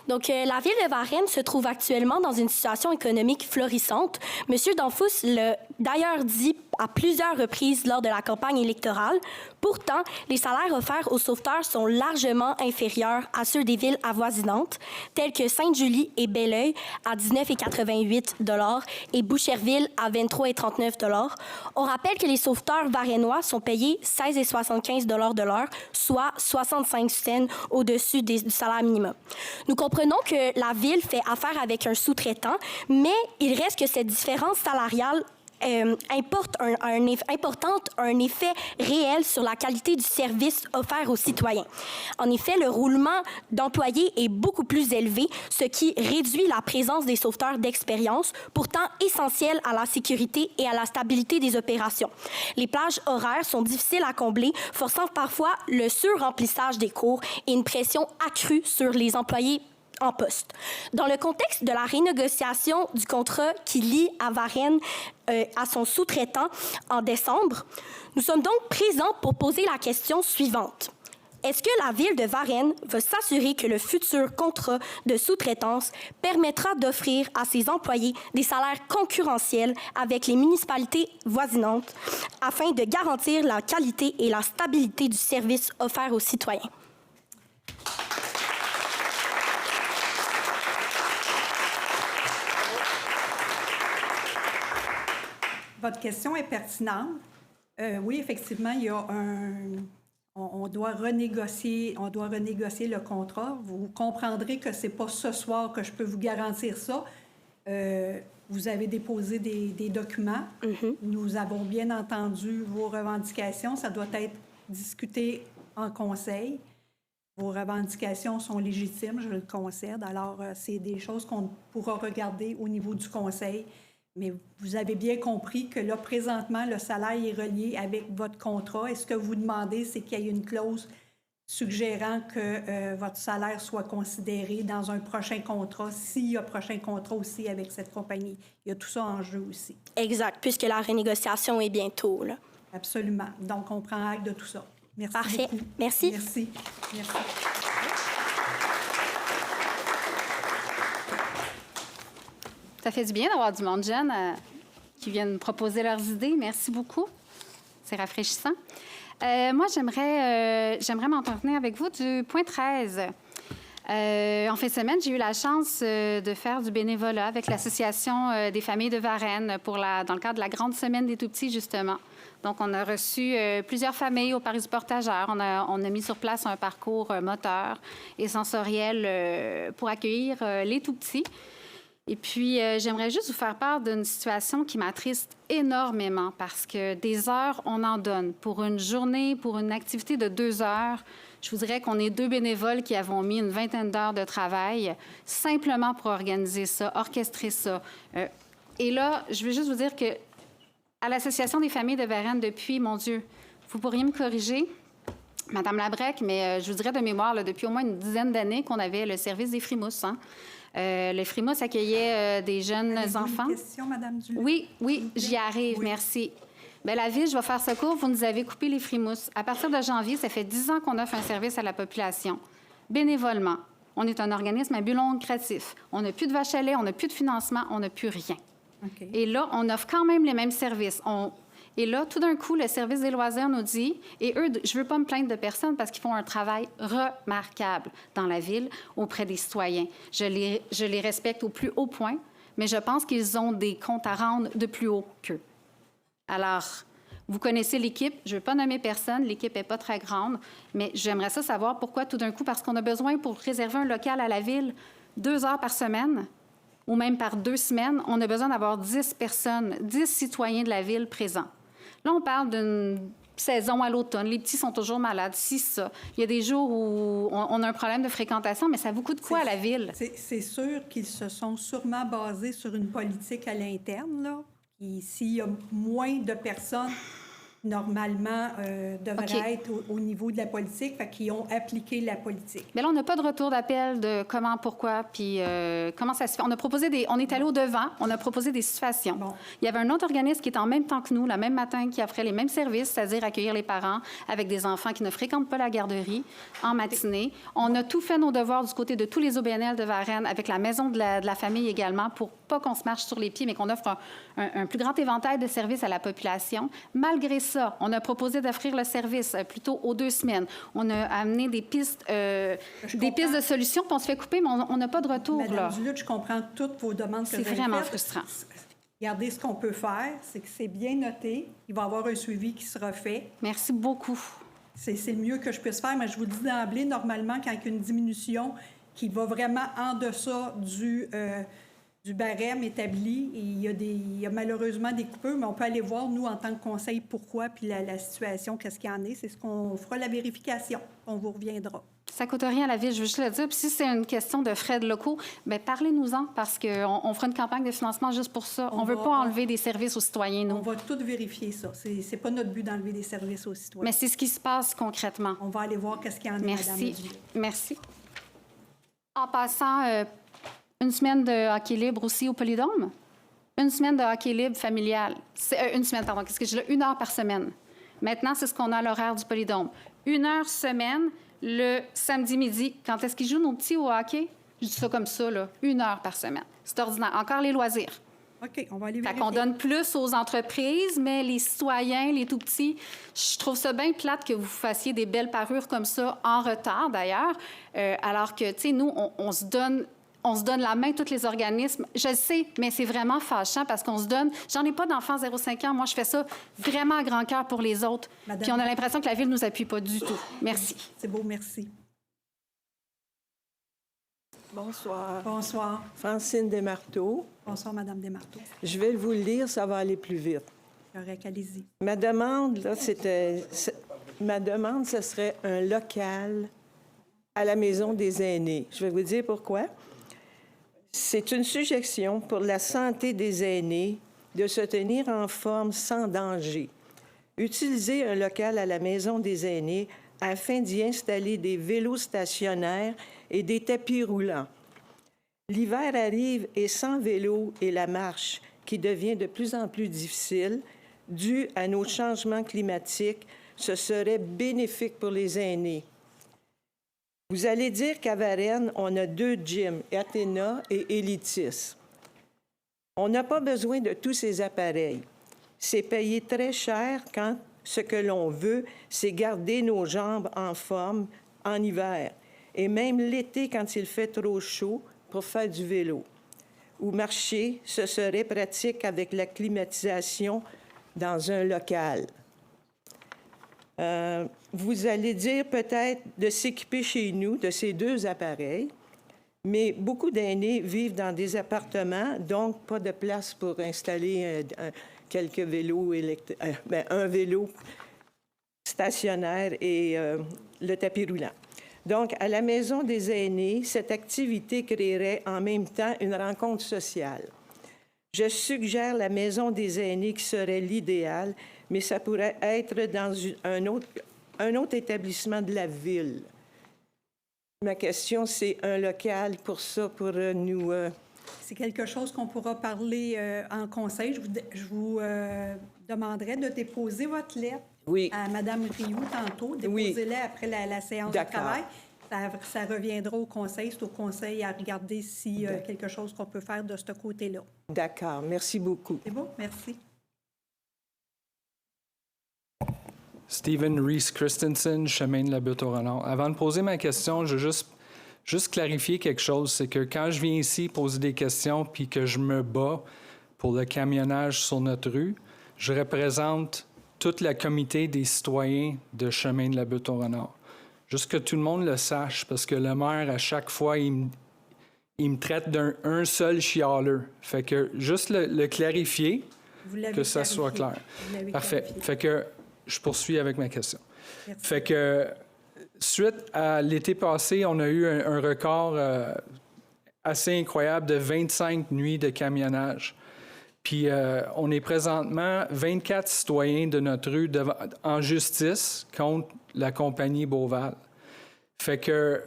S15: Donc, la ville de Varennes se trouve actuellement dans une situation économique florissante. Monsieur Danfous l'a d'ailleurs dit à plusieurs reprises lors de la campagne électorale. Pourtant, les salaires offerts aux sauveteurs sont largement inférieurs à ceux des villes avoisinantes, telles que Sainte-Julie et Belleuil à 19,88 $ et Boucherville à 23,39 $. On rappelle que les sauveteurs varennois sont payés 16,75 $ de l'heure, soit 65 cents au-dessus du salaire minimum. Nous comprenons que la ville fait affaire avec un sous-traitant, mais il reste que cette différence salariale importe un effet réel sur la qualité du service offert aux citoyens. En effet, le roulement d'employés est beaucoup plus élevé, ce qui réduit la présence des sauveteurs d'expérience, pourtant essentiels à la sécurité et à la stabilité des opérations. Les plages horaires sont difficiles à combler, forçant parfois le surremplissage des cours et une pression accrue sur les employés en poste. Dans le contexte de la renégociation du contrat qui lie à Varennes à son sous-traitant en décembre, nous sommes donc présents pour poser la question suivante. Est-ce que la Ville de Varennes va s'assurer que le futur contrat de sous-traitance permettra d'offrir à ses employés des salaires concurrentiels avec les municipalités voisinantes afin de garantir la qualité et la stabilité du service offert aux citoyens?
S1: Votre question est pertinente. Oui, effectivement, il y a on doit renégocier le contrat. Vous comprendrez que ce n'est pas ce soir que je peux vous garantir ça. Vous avez déposé des documents. Nous avons bien entendu vos revendications. Ça doit être discuté en conseil. Vos revendications sont légitimes, je le concède. Alors, c'est des choses qu'on pourra regarder au niveau du conseil. Mais vous avez bien compris que là, présentement, le salaire est relié avec votre contrat. Et ce que vous demandez, c'est qu'il y ait une clause suggérant que votre salaire soit considéré dans un prochain contrat, s'il y a un prochain contrat aussi avec cette compagnie. Il y a tout ça en jeu aussi.
S15: Exact, puisque la renégociation est bientôt, là.
S1: Absolument. Donc, on prend acte de tout ça. Merci
S15: Parfait.
S1: beaucoup.
S15: Merci.
S1: Merci. Merci.
S7: Ça fait du bien d'avoir du monde jeune qui viennent proposer leurs idées. Merci beaucoup. C'est rafraîchissant. Moi, j'aimerais m'entretenir avec vous du point 13. En fin de semaine, j'ai eu la chance de faire du bénévolat avec l'Association des familles de Varennes dans le cadre de la Grande Semaine des Tout-Petits, justement. Donc, on a reçu plusieurs familles au Paris du Portageur. On a mis sur place un parcours moteur et sensoriel pour accueillir les Tout-Petits. Et puis, j'aimerais juste vous faire part d'une situation qui m'attriste énormément parce que des heures, on en donne. Pour une journée, pour une activité de 2 heures, je vous dirais qu'on est 2 bénévoles qui avons mis une 20aine d'heures de travail simplement pour organiser ça, orchestrer ça. Et là, je veux juste vous dire que à l'Association des familles de Varennes, depuis, mon Dieu, vous pourriez me corriger, Madame Labrec, mais je vous dirais de mémoire, là, depuis au moins une dizaine d'années qu'on avait le service des Frimousses, hein? Le Frimousse accueillait des jeunes enfants.
S1: Une question, Madame Duluth?
S7: Oui, j'y arrive, oui. Merci. Bien, la Ville, je vais faire ce cours, vous nous avez coupé les Frimousses. À partir de janvier, ça fait 10 ans qu'on offre un service à la population, bénévolement. On est un organisme à but lucratif. On n'a plus de vache à lait, on n'a plus de financement, on n'a plus rien. Okay. Et là, on offre quand même les mêmes services. Et là, tout d'un coup, le service des loisirs nous dit, et eux, je ne veux pas me plaindre de personne parce qu'ils font un travail remarquable dans la Ville auprès des citoyens. Je les respecte au plus haut point, mais je pense qu'ils ont des comptes à rendre de plus haut qu'eux. Alors, vous connaissez l'équipe, je ne veux pas nommer personne, l'équipe n'est pas très grande, mais j'aimerais ça savoir pourquoi tout d'un coup, parce qu'on a besoin pour réserver un local à la Ville 2 heures par semaine, ou même par 2 semaines, on a besoin d'avoir 10 personnes, 10 citoyens de la Ville présents. Là, on parle d'une saison à l'automne. Les petits sont toujours malades, ça. Il y a des jours où on a un problème de fréquentation, mais ça vous coûte quoi à la Ville?
S1: C'est sûr qu'ils se sont sûrement basés sur une politique à l'interne, là. Et s'il y a moins de personnes, normalement, devraient être au niveau de la politique, fait qu'ils ont appliqué la politique.
S7: Mais là, on n'a pas de retour d'appel de comment, pourquoi, puis comment ça se fait. On est allé au-devant, on a proposé des situations. Bon. Il y avait un autre organisme qui était en même temps que nous, le même matin, qui offrait les mêmes services, c'est-à-dire accueillir les parents avec des enfants qui ne fréquentent pas la garderie en matinée. On a tout fait nos devoirs du côté de tous les OBNL de Varennes, avec la maison de la famille également, pour pas qu'on se marche sur les pieds, mais qu'on offre un plus grand éventail de services à la population. Malgré ça, on a proposé d'offrir le service plutôt aux 2 semaines. On a amené des pistes de solutions, puis on se fait couper, mais on n'a pas de retour.
S1: Madame Duluth, je comprends toutes vos demandes.
S7: C'est vraiment frustrant.
S1: Regardez, ce qu'on peut faire, c'est que c'est bien noté. Il va y avoir un suivi qui sera fait.
S7: Merci beaucoup.
S1: C'est le mieux que je puisse faire, mais je vous dis d'emblée, normalement, quand il y a une diminution qui va vraiment en deçà du barème établi, et il y a malheureusement des coupures, mais on peut aller voir, nous, en tant que conseil, pourquoi, puis la situation, qu'est-ce qu'il y en est. C'est ce qu'on fera la vérification. On vous reviendra.
S7: Ça ne coûte rien à la Ville, je veux juste le dire. Puis si c'est une question de frais de locaux, bien, parlez-nous-en, parce qu'on fera une campagne de financement juste pour ça. On ne veut pas enlever des services aux citoyens, nous.
S1: On va tout vérifier ça. C'est pas notre but d'enlever des services aux citoyens.
S7: Mais c'est ce qui se passe concrètement.
S1: On va aller voir qu'est-ce qu'il y en est,
S7: Merci.
S1: Madame Duluth.
S7: Merci. En passant, une semaine de hockey libre aussi au Polydôme. Une semaine de hockey libre familial. Une semaine, pardon, qu'est-ce que je dis là? 1 heure par semaine. Maintenant, c'est ce qu'on a à l'horaire du Polydôme. 1 heure semaine, le samedi midi. Quand est-ce qu'ils jouent nos petits au hockey? Je dis ça comme ça, là, 1 heure par semaine. C'est ordinaire. Encore les loisirs.
S1: OK, on va aller
S7: Fait
S1: vérifier.
S7: qu'on donne plus aux entreprises, mais les citoyens, les tout-petits, je trouve ça bien plate que vous fassiez des belles parures comme ça, en retard d'ailleurs, alors que, tu sais, nous, on se donne la main, tous les organismes. Je le sais, mais c'est vraiment fâchant parce qu'on se donne... J'en ai pas d'enfants 0-5 ans. Moi, je fais ça vraiment à grand cœur pour les autres.
S1: Madame...
S7: Puis on a l'impression que la Ville ne nous appuie pas du tout. Merci.
S1: C'est beau, merci.
S16: Bonsoir.
S1: Bonsoir.
S16: Francine Desmarteaux.
S1: Bonsoir, Madame Desmarteaux.
S16: Je vais vous le lire, ça va aller plus vite.
S1: Correct, allez-y.
S16: Ma demande, là, ce serait un local à la Maison des aînés. Je vais vous dire pourquoi. C'est une suggestion pour la santé des aînés de se tenir en forme sans danger. Utiliser un local à la Maison des aînés afin d'y installer des vélos stationnaires et des tapis roulants. L'hiver arrive et sans vélo et la marche, qui devient de plus en plus difficile, dû à nos changements climatiques, ce serait bénéfique pour les aînés. Vous allez dire qu'à Varennes, on a 2 gyms, Athéna et Elitis. On n'a pas besoin de tous ces appareils. C'est payé très cher quand ce que l'on veut, c'est garder nos jambes en forme en hiver. Et même l'été, quand il fait trop chaud, pour faire du vélo. Ou marcher, ce serait pratique avec la climatisation dans un local. Vous allez dire peut-être de s'équiper chez nous de ces 2 appareils, mais beaucoup d'aînés vivent dans des appartements, donc pas de place pour installer quelques vélos un vélo stationnaire et le tapis roulant. Donc, à la Maison des aînés, cette activité créerait en même temps une rencontre sociale. Je suggère la Maison des aînés qui serait l'idéal, mais ça pourrait être dans un autre établissement de la ville. Ma question, c'est un local pour ça, pour nous...
S1: C'est quelque chose qu'on pourra parler en conseil. Je vous demanderai de déposer votre lettre à Mme Rioux tantôt. Déposez-la après la séance de travail. Ça reviendra au conseil. C'est au conseil à regarder s'il y a quelque chose qu'on peut faire de ce côté-là.
S16: D'accord. Merci beaucoup.
S1: C'est bon? Merci.
S17: Stephen Reese Christensen, Chemin de la Butte au Renard. Avant de poser ma question, je veux juste clarifier quelque chose. C'est que quand je viens ici poser des questions puis que je me bats pour le camionnage sur notre rue, je représente toute la comité des citoyens de Chemin de la Butte au Renard. Juste que tout le monde le sache, parce que le maire, à chaque fois, il me traite d'un seul chialeux. Fait que juste le clarifier, que ça soit clair. Parfait. Fait que je poursuis avec ma question.
S1: Merci.
S17: Fait que suite à l'été passé, on a eu un record assez incroyable de 25 nuits de camionnage. Puis on est présentement 24 citoyens de notre rue en justice contre la compagnie Beauval. Fait que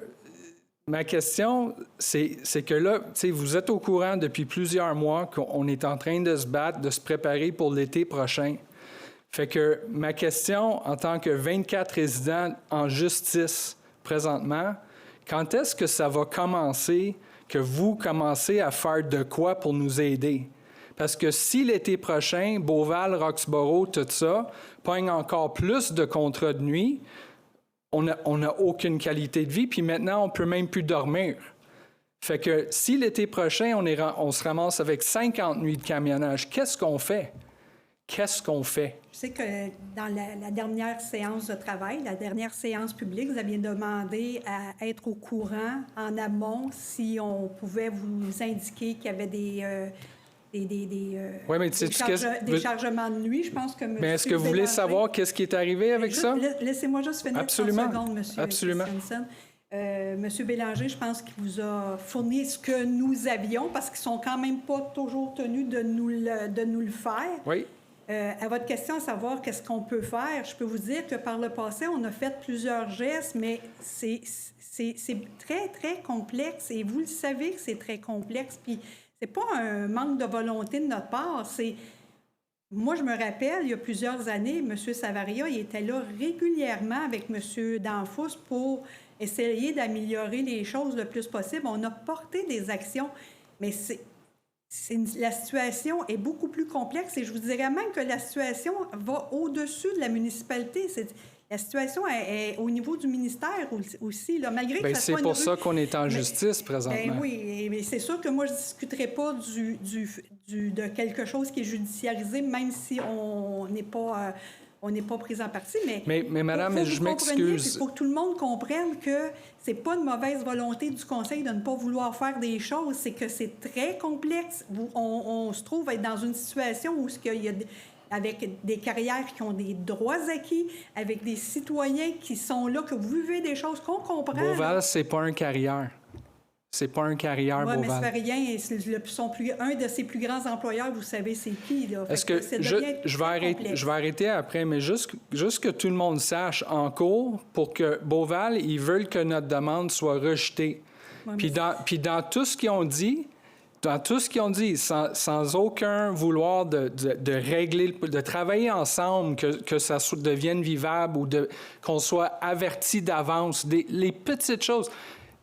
S17: ma question, c'est que là, vous êtes au courant depuis plusieurs mois qu'on est en train de se battre, de se préparer pour l'été prochain. Fait que ma question, en tant que 24 résidents en justice présentement, quand est-ce que ça va commencer, que vous commencez à faire de quoi pour nous aider? Parce que si l'été prochain, Beauval, Roxborough, tout ça, pogne encore plus de contrats de nuit, on n'a aucune qualité de vie, puis maintenant, on ne peut même plus dormir. Fait que si l'été prochain, on se ramasse avec 50 nuits de camionnage, qu'est-ce qu'on fait? Qu'est-ce qu'on fait?
S1: Je sais que dans la dernière séance de travail, la dernière séance publique, vous aviez demandé à être au courant en amont si on pouvait vous indiquer qu'il y avait des chargements de nuit. Je pense que
S17: mais est-ce que vous voulez savoir qu'est-ce qui est arrivé avec ça?
S1: Laissez-moi juste finir 30 secondes, M.
S17: Absolument.
S1: Christensen. M. Bélanger, je pense qu'il vous a fourni ce que nous avions parce qu'ils ne sont quand même pas toujours tenus de nous le faire.
S17: Oui.
S1: À votre question, à savoir qu'est-ce qu'on peut faire, je peux vous dire que par le passé, on a fait plusieurs gestes, mais c'est très, très complexe et vous le savez que c'est très complexe. Puis c'est pas un manque de volonté de notre part, c'est Moi, je me rappelle, il y a plusieurs années, M. Savaria, il était là régulièrement avec M. Danfous pour essayer d'améliorer les choses le plus possible. On a porté des actions, mais la situation est beaucoup plus complexe et je vous dirais même que la situation va au-dessus de la municipalité. La situation est au niveau du ministère aussi, là, malgré que ça soit
S17: c'est pour ça qu'on est en justice présentement.
S1: Oui, mais c'est sûr que moi, je ne discuterai pas de quelque chose qui est judiciarisé, même si on n'est pas pris en partie. Mais
S17: madame, je m'excuse.
S1: Il faut que tout le monde comprenne que c'est pas une mauvaise volonté du Conseil de ne pas vouloir faire des choses, c'est que c'est très complexe. On se trouve être dans une situation où il y a avec des carrières qui ont des droits acquis, avec des citoyens qui sont là, que vous vivez des choses qu'on comprend.
S17: Beauval, c'est pas un carrière. C'est pas un carrière,
S1: Beauval.
S17: Beauval.
S1: Oui, mais c'est rien. Un de ses plus grands employeurs, vous savez, c'est qui, là?
S17: Est-ce que je vais arrêter après, mais juste que tout le monde sache en cours, pour que Beauval, ils veulent que notre demande soit rejetée. Ouais, puis dans tout ce qu'ils ont dit, sans aucun vouloir de régler, de travailler ensemble, que ça devienne vivable ou qu'on soit averti d'avance, les petites choses.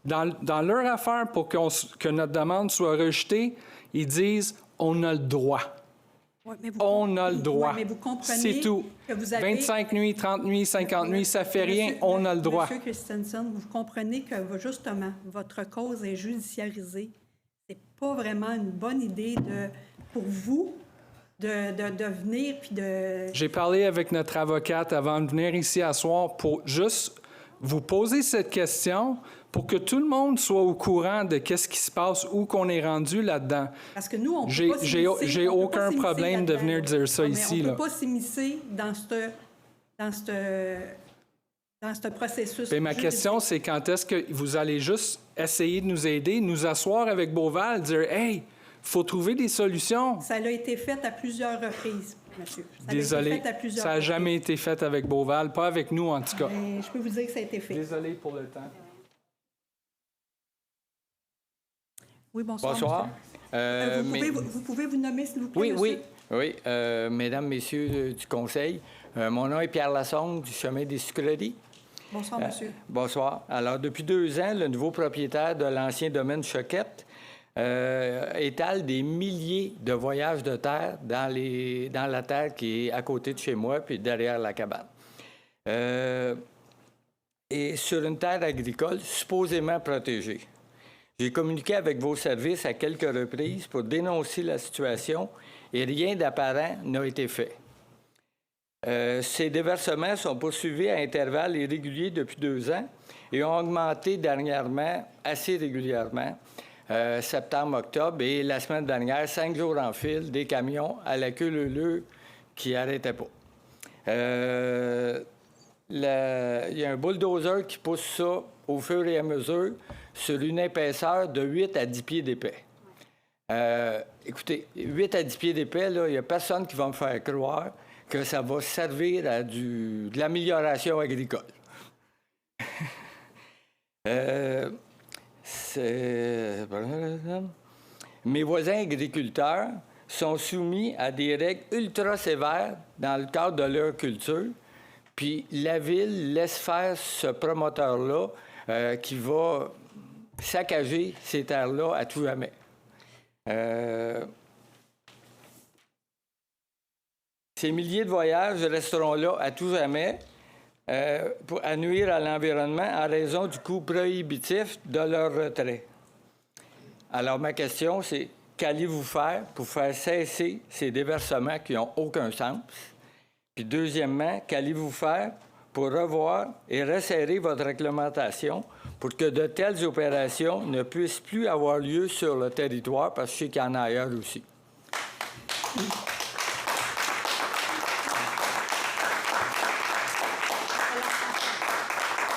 S17: Dans leur affaire, pour que notre demande soit rejetée, ils disent « on a le droit ».
S1: Ouais,
S17: on a le droit.
S1: Ouais, mais vous comprenez
S17: c'est tout.
S1: Que vous avez...
S17: 25 nuits, 30 nuits, 50 nuits, ça fait rien, on a le droit.
S1: Monsieur Christensen, vous comprenez que, justement, votre cause est judiciarisée. C'est pas vraiment une bonne idée pour vous de venir puis de...
S17: J'ai parlé avec notre avocate avant de venir ici à soir pour juste vous poser cette question pour que tout le monde soit au courant de qu'est-ce qui se passe, où qu'on est rendu là-dedans.
S1: Parce que nous, on peut pas s'immiscer.
S17: J'ai aucun problème de venir dire ça ici.
S1: On ne peut pas s'immiscer dans ce processus.
S17: Bien, ma question, c'est quand est-ce que vous allez juste essayer de nous aider, nous asseoir avec Beauval, dire « Hey, il faut trouver des solutions. »
S1: Ça a été fait à plusieurs reprises, monsieur.
S17: Désolé, ça n'a jamais été fait avec Beauval, pas avec nous en tout cas.
S1: Mais je peux vous dire que ça a été fait.
S17: Désolé pour le temps.
S1: Oui, bonsoir.
S18: Bonsoir.
S1: Vous pouvez vous nommer, s'il vous plaît, monsieur?
S18: Oui. Mesdames, Messieurs du Conseil, mon nom est Pierre Lassonde du Chemin des Sucreries.
S1: Bonsoir, monsieur.
S18: Bonsoir. Alors, depuis 2 ans, le nouveau propriétaire de l'ancien domaine Choquette étale des milliers de voyages de terre dans la terre qui est à côté de chez moi, puis derrière la cabane. Et sur une terre agricole supposément protégée. J'ai communiqué avec vos services à quelques reprises pour dénoncer la situation et rien d'apparent n'a été fait. Ces déversements sont poursuivis à intervalles irréguliers depuis 2 ans et ont augmenté dernièrement, assez régulièrement, septembre, octobre et la semaine dernière, 5 jours en fil, des camions à la queue leu-leu qui n'arrêtaient pas. Il y a un bulldozer qui pousse ça au fur et à mesure sur une épaisseur de 8 à 10 pieds d'épais. Écoutez, 8 à 10 pieds d'épais, il n'y a personne qui va me faire croire que ça va servir à de l'amélioration agricole. Mes voisins agriculteurs sont soumis à des règles ultra sévères dans le cadre de leur culture, puis la Ville laisse faire ce promoteur-là qui va saccager ces terres-là à tout jamais. Ces milliers de voyages resteront là à tout jamais pour nuire à l'environnement en raison du coût prohibitif de leur retrait. Alors, ma question, c'est qu'allez-vous faire pour faire cesser ces déversements qui n'ont aucun sens? Puis, deuxièmement, qu'allez-vous faire pour revoir et resserrer votre réglementation pour que de telles opérations ne puissent plus avoir lieu sur le territoire, parce que je sais qu'il y en a ailleurs aussi.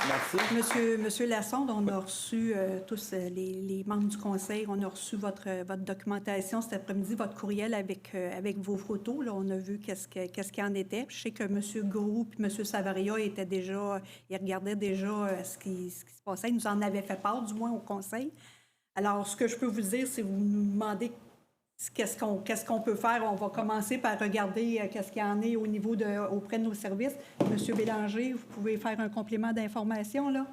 S1: Merci. Monsieur Lassonde, on a reçu, tous les membres du Conseil, on a reçu votre documentation cet après-midi, votre courriel avec vos photos. Là, on a vu qu'est-ce qu'il en était. Je sais que M. Groux et M. Savaria ils regardaient déjà ce qui se passait. Ils nous en avaient fait part, du moins, au Conseil. Alors, ce que je peux vous dire, c'est vous nous demandez qu'est-ce qu'on peut faire? On va commencer par regarder qu'est-ce qu'il y en est au niveau auprès de nos services. Monsieur Bélanger, vous pouvez faire un complément d'information, là?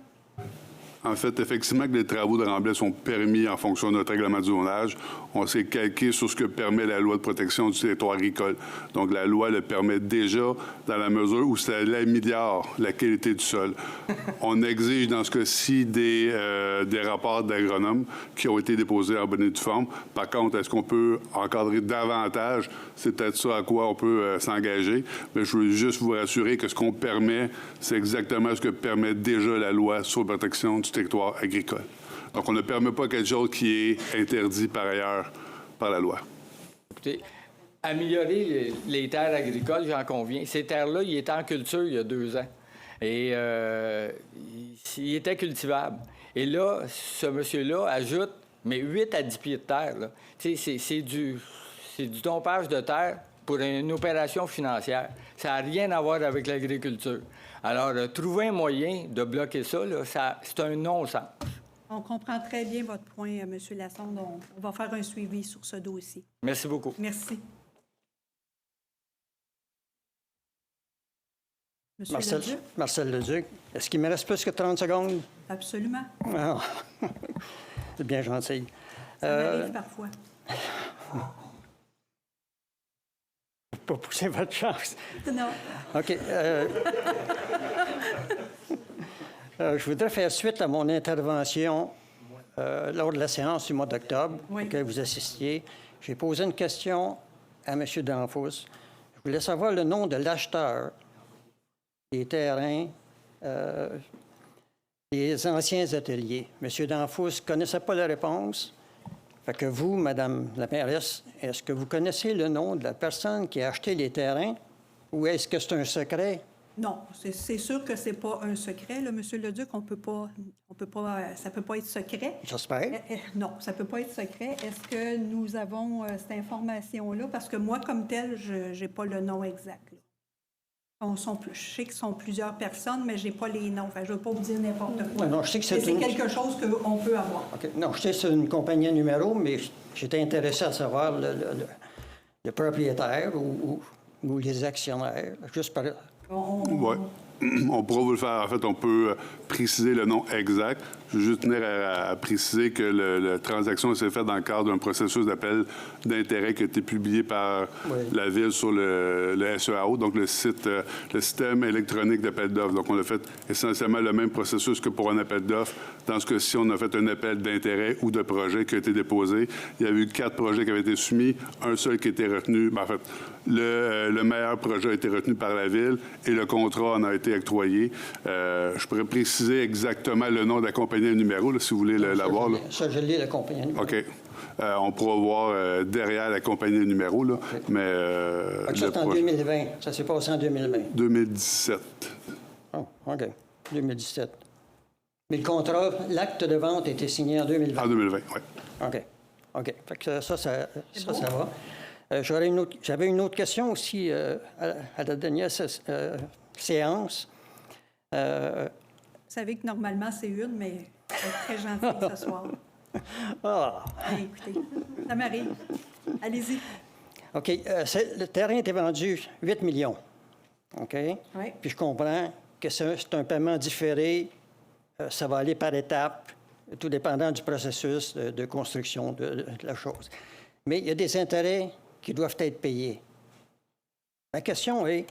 S3: En fait, effectivement, que les travaux de remblai sont permis en fonction de notre règlement de zonage. On s'est calqué sur ce que permet la loi de protection du territoire agricole. Donc, la loi le permet déjà dans la mesure où ça améliore la qualité du sol. On exige dans ce cas-ci des rapports d'agronomes qui ont été déposés en bonne et due forme. Par contre, est-ce qu'on peut encadrer davantage? C'est peut-être ça à quoi on peut s'engager. Mais je veux juste vous rassurer que ce qu'on permet, c'est exactement ce que permet déjà la loi sur la protection du territoire agricole. Donc, on ne permet pas quelque chose qui est interdit par ailleurs par la loi.
S18: Écoutez, améliorer les terres agricoles, j'en conviens. Ces terres-là, ils étaient en culture il y a 2 ans. Et ils étaient cultivables. Et là, ce monsieur-là ajoute, mais 8 à 10 pieds de terre. C'est du tombage de terre pour une opération financière. Ça n'a rien à voir avec l'agriculture. Alors, trouver un moyen de bloquer ça, c'est un non-sens.
S1: On comprend très bien votre point, M. Lassonde. On va faire un suivi sur ce dossier.
S18: Merci beaucoup.
S1: Merci.
S6: Marcel Leduc, est-ce qu'il me reste plus que 30 secondes?
S1: Absolument.
S6: Ah. C'est bien gentil.
S1: Ça m'arrive parfois.
S6: Pas pousser votre chance.
S1: Non.
S6: OK. Je voudrais faire suite à mon intervention lors de la séance du mois d'octobre, auquel vous assistiez. J'ai posé une question à M. Danfous. Je voulais savoir le nom de l'acheteur des terrains des anciens ateliers. M. Danfous ne connaissait pas la réponse. Fait que vous, Mme la mairesse, est-ce que vous connaissez le nom de la personne qui a acheté les terrains ou est-ce que c'est un secret?
S1: Non, c'est sûr que c'est pas un secret, là, M. Leduc. Ça peut pas être secret.
S6: J'espère.
S1: Non, ça peut pas être secret. Est-ce que nous avons cette information-là? Parce que moi, comme tel, je n'ai pas le nom exact. Là. Je sais que ce sont plusieurs personnes, mais je n'ai pas les noms. Enfin, je ne veux pas vous dire n'importe quoi.
S6: Non, je sais que c'est
S1: quelque chose qu'on peut avoir.
S6: Okay. Non, je sais que c'est une compagnie à numéro, mais j'étais intéressé à savoir le propriétaire ou les actionnaires, juste par...
S3: Oui. On pourra vous le faire. En fait, on peut préciser le nom exact. Je veux juste tenir à préciser que la transaction s'est faite dans le cadre d'un processus d'appel d'intérêt qui a été publié par la Ville sur le SEAO, donc le système électronique d'appel d'offres. Donc, on a fait essentiellement le même processus que pour un appel d'offres. Dans ce cas-ci, on a fait un appel d'intérêt ou de projet qui a été déposé. Il y avait eu 4 projets qui avaient été soumis, un seul qui a été retenu. Ben, en fait, le meilleur projet a été retenu par la Ville et le contrat en a été octroyé. Je pourrais préciser exactement le nom de la compagnie à numéro, là, si vous voulez l'avoir.
S6: Ça, je l'ai, la compagnie à numéro.
S3: OK. On pourra voir derrière la compagnie à numéro, là, mais...
S6: c'est en 2020. Ça s'est passé en 2020.
S3: 2017.
S6: Oh, OK. 2017. Mais le contrat, l'acte de vente a été signé en 2020.
S3: En 2020, oui.
S6: OK. OK. Fait que ça va. J'avais une autre question aussi à la dernière séance.
S1: Vous savez que normalement, c'est une, mais je vais être très gentille ce soir.
S6: Ah!
S1: Écoutez, ça m'arrive. Allez-y.
S6: OK. Le terrain était vendu 8 millions. OK?
S1: Oui.
S6: Puis je comprends que c'est un paiement différé. Ça va aller par étapes, tout dépendant du processus de construction de la chose. Mais il y a des intérêts qui doivent être payés. Ma question est,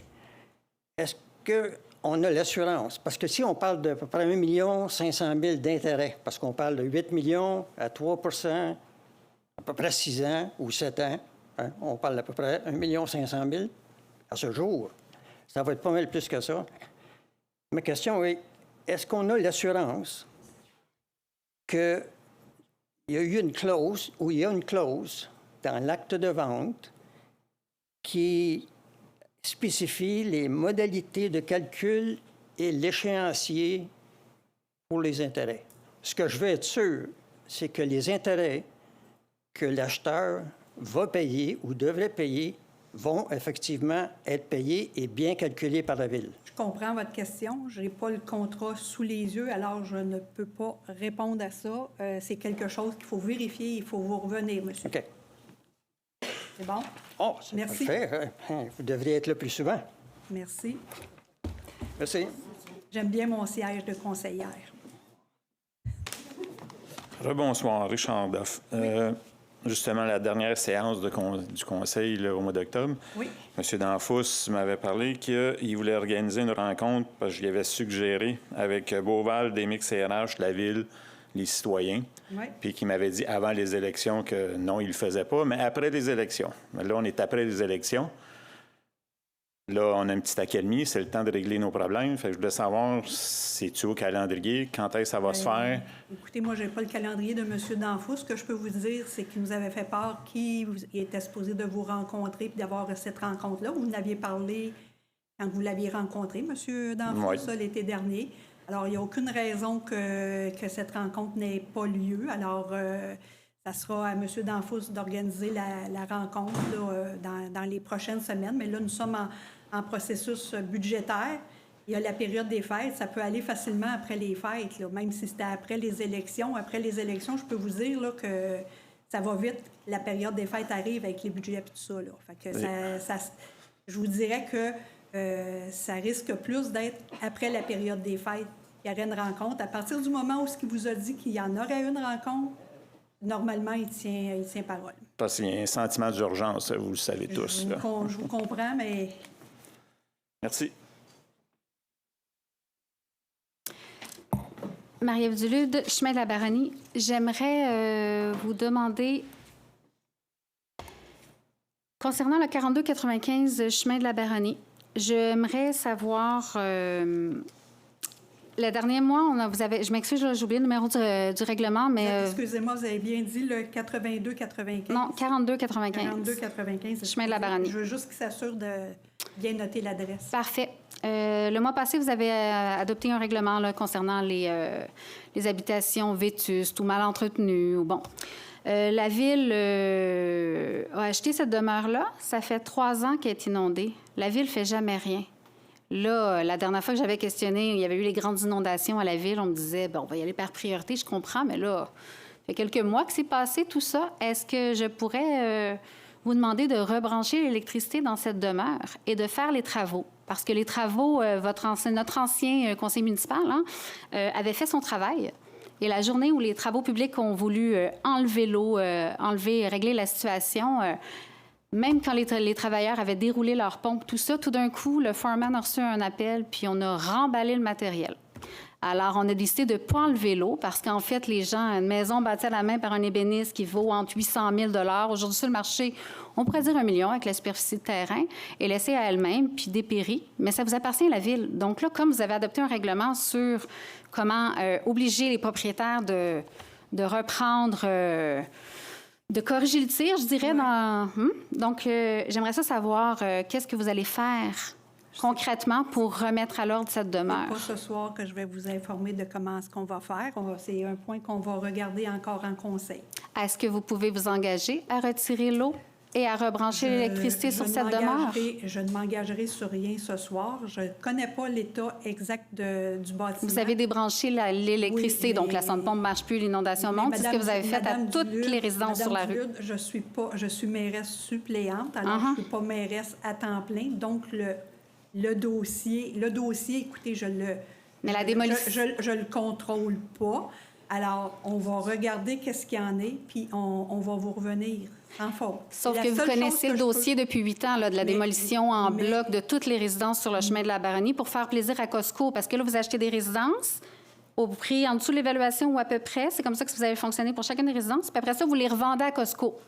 S6: est-ce qu'on a l'assurance? Parce que si on parle de à peu près 1 500 000 d'intérêts, parce qu'on parle de 8 millions à 3 % à peu près 6 ans ou 7 ans, hein, on parle d'à peu près 1 500 000 à ce jour. Ça va être pas mal plus que ça. Ma question est, est-ce qu'on a l'assurance qu'il y a eu une clause, ou il y a une clause dans l'acte de vente qui spécifie les modalités de calcul et l'échéancier pour les intérêts? Ce que je veux être sûr, c'est que les intérêts que l'acheteur va payer ou devrait payer vont effectivement être payés et bien calculés par la Ville.
S1: Je comprends votre question. Je n'ai pas le contrat sous les yeux, alors je ne peux pas répondre à ça. C'est quelque chose qu'il faut vérifier. Il faut vous revenir, monsieur.
S6: OK.
S1: C'est bon?
S6: Oh, c'est
S1: Merci.
S6: parfait. Vous devriez être là plus souvent.
S1: Merci.
S6: Merci.
S1: J'aime bien mon siège de conseillère.
S2: Rebonsoir, Richard Doff. Justement, la dernière séance du Conseil là, au mois d'octobre,
S1: Oui.
S2: M. Danfous m'avait parlé qu'il voulait organiser une rencontre parce que je lui avais suggéré avec Beauval, DMX CRH, la Ville, les citoyens,
S1: Oui.
S2: puis qu'il m'avait dit avant les élections que non, il ne le faisait pas, mais après les élections. Mais là, on est après les élections. Là, on a une petite accalmie, c'est le temps de régler nos problèmes. Fait que je voulais savoir, c'est-tu au calendrier, quand est-ce que ça va se faire?
S1: Écoutez, moi, je n'ai pas le calendrier de M. Danfous. Ce que je peux vous dire, c'est qu'il nous avait fait part qu'il était supposé de vous rencontrer et d'avoir cette rencontre-là. Vous n'aviez parlé quand vous l'aviez rencontré, M. Danfous,
S2: Oui.
S1: ça, l'été dernier. Alors, il n'y a aucune raison que cette rencontre n'ait pas lieu. Alors, ça sera à M. Danfous d'organiser la rencontre là, dans les prochaines semaines. Mais là, nous sommes en processus budgétaire. Il y a la période des fêtes. Ça peut aller facilement après les fêtes, là, même si c'était après les élections. Après les élections, je peux vous dire là, que ça va vite. La période des fêtes arrive avec les budgets et tout ça. Là. Fait que
S2: Oui.
S1: je vous dirais que ça risque plus d'être après la période des fêtes qu'il y aurait une rencontre. À partir du moment où il vous a dit qu'il y en aurait une rencontre, normalement, il tient parole.
S2: Parce qu'il y a un sentiment d'urgence, vous le savez tous. Là.
S1: Je vous comprends, mais...
S2: Merci.
S7: Marie-Ève Dulude, chemin de la Baronnie. J'aimerais vous demander, concernant le 4295 chemin de la Baronnie, j'aimerais savoir, le dernier mois, je m'excuse, j'ai oublié le numéro du règlement, mais...
S1: Excusez-moi, vous avez bien dit le 8295.
S7: Non, 4295.
S1: 4295.
S7: Chemin de la Baronnie.
S1: Je veux juste qu'il s'assure de bien noter l'adresse.
S7: Parfait. Le mois passé, vous avez adopté un règlement là, concernant les habitations vétustes ou mal entretenues. Ou bon. La Ville a acheté cette demeure-là. Ça fait 3 ans qu'elle est inondée. La Ville ne fait jamais rien. Là, la dernière fois que j'avais questionné, il y avait eu les grandes inondations à la Ville. On me disait, bon, on va y aller par priorité, je comprends, mais là, ça fait quelques mois que c'est passé tout ça. Est-ce que je pourrais vous demander de rebrancher l'électricité dans cette demeure et de faire les travaux? Parce que les travaux, notre ancien conseil municipal avait fait son travail. Et la journée où les travaux publics ont voulu enlever l'eau, régler la situation, même quand les travailleurs avaient déroulé leurs pompes, tout ça, tout d'un coup, le foreman a reçu un appel, puis on a remballé le matériel. Alors, on a décidé de ne pas enlever l'eau parce qu'en fait, les gens, une maison bâtie à la main par un ébéniste qui vaut entre 800 000 $ aujourd'hui sur le marché, on pourrait dire 1 million avec la superficie de terrain, et laissée à elle-même, puis dépérir. Mais ça vous appartient à la Ville. Donc là, comme vous avez adopté un règlement sur comment obliger les propriétaires de reprendre... de corriger le tir, je dirais. Donc, j'aimerais savoir qu'est-ce que vous allez faire concrètement pour remettre à l'ordre cette demeure.
S1: C'est pas ce soir que je vais vous informer de comment ce qu'on va faire. C'est un point qu'on va regarder encore en conseil.
S7: Est-ce que vous pouvez vous engager à retirer l'eau et à rebrancher l'électricité sur cette demeure?
S1: Je ne m'engagerai sur rien ce soir. Je ne connais pas l'état exact du bâtiment.
S7: Vous avez débranché l'électricité, oui, donc la sonde pompe ne marche plus, l'inondation monte. C'est ce que vous avez fait à toutes les résidences sur la rue.
S1: Je suis mairesse suppléante, alors je ne suis pas mairesse à temps plein. Donc, le dossier, écoutez,
S7: Mais la démolition...
S1: je le contrôle pas. Alors, on va regarder qu'est-ce qu'il y en est, puis on va vous revenir sans faute.
S7: Sauf que vous connaissez le dossier depuis 8 ans là, de la démolition en bloc de toutes les résidences sur le chemin de la Baronnie pour faire plaisir à Costco, parce que là, vous achetez des résidences au prix en dessous de l'évaluation ou à peu près. C'est comme ça que vous avez fonctionné pour chacune des résidences. Puis après ça, vous les revendez à Costco.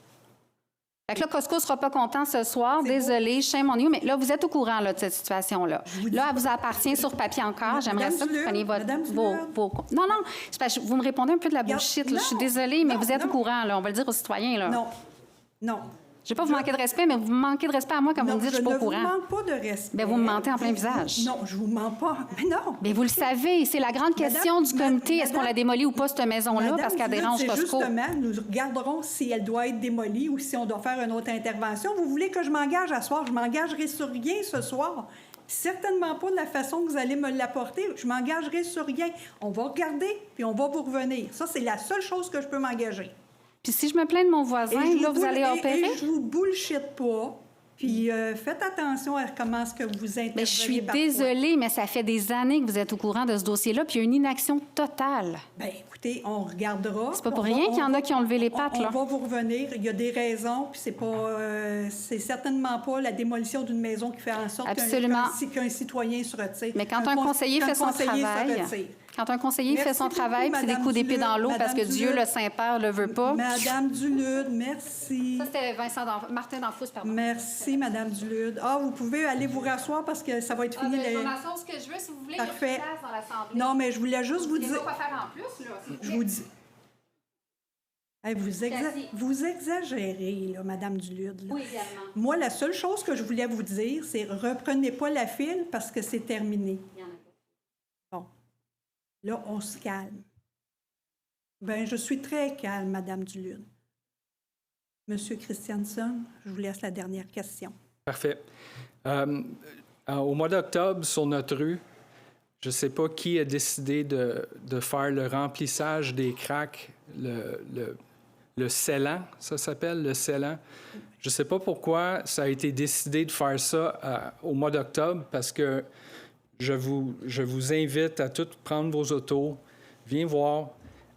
S7: Fait que là, Costco ne sera pas content ce soir. Désolée, shame on you, mais là, vous êtes au courant là, de cette situation-là. Là, elle vous appartient sur papier encore. J'aimerais ça que vous preniez vos... Non, c'est parce que vous me répondez un peu de la bullshit. Là. Je suis désolée, mais vous êtes au courant. Là. On va le dire aux citoyens. Là.
S1: Non.
S7: Je ne vais pas vous manquer de respect, mais vous me manquez de respect à moi quand vous me dites que je ne suis pas au courant.
S1: Je ne vous manque pas de respect.
S7: Bien, vous me mentez en plein visage.
S1: Non, je ne vous mens pas. Mais non.
S7: Mais vous le savez, c'est la grande question du comité. Est-ce qu'on la démolit ou pas, cette maison-là, parce qu'elle dérange Costco?
S1: Justement, nous regarderons si elle doit être démolie ou si on doit faire une autre intervention. Vous voulez que je m'engage à ce soir? Je ne m'engagerai sur rien ce soir. Certainement pas de la façon que vous allez me l'apporter. Je ne m'engagerai sur rien. On va regarder, puis on va vous revenir. Ça, c'est la seule chose que je peux m'engager.
S7: Puis si je me plains de mon voisin, là, vous allez opérer?
S1: Et je vous bullshit pas. Puis faites attention à comment est-ce que vous intervenez.
S7: Mais je suis désolée, mais ça fait des années que vous êtes au courant de ce dossier-là, puis il y a une inaction totale.
S1: Bien, écoutez, on regardera.
S7: C'est pas pour rien qu'il y en a qui ont levé les pattes, là.
S1: On va vous revenir. Il y a des raisons, puis c'est certainement pas la démolition d'une maison qui fait en sorte qu'un citoyen se retire.
S7: Mais quand un conseiller fait son travail... Quand un conseiller fait son travail, puis c'est des coups d'épée dans l'eau parce que Dieu, le Saint-Père, le veut pas.
S1: Madame Dulude, merci.
S7: Ça, c'était Martin Danfous, pardon.
S1: Merci, Madame Dulude. Ah, vous pouvez aller vous rasseoir parce que ça va être fini.
S7: Je m'assois ce que je veux, si vous voulez.
S1: Parfait.
S7: Il y a place dans l'Assemblée.
S1: Non, mais je voulais juste vous dire...
S7: Il n'y a pas quoi faire en plus, là.
S1: Je vous dis... Hey, vous exagérez, là, Madame Dulude. Là.
S7: Oui, également.
S1: Moi, la seule chose que je voulais vous dire, c'est reprenez pas la file parce que c'est terminé. Bon. Là, on se calme. Bien, je suis très calme, Madame Dulude. Monsieur Christianson, je vous laisse la dernière question.
S17: Parfait. Au mois d'octobre, sur notre rue, je ne sais pas qui a décidé de faire le remplissage des craques, le scellant, ça s'appelle, le scellant. Je ne sais pas pourquoi ça a été décidé de faire ça au mois d'octobre, parce que je vous invite à tous prendre vos autos, viens voir,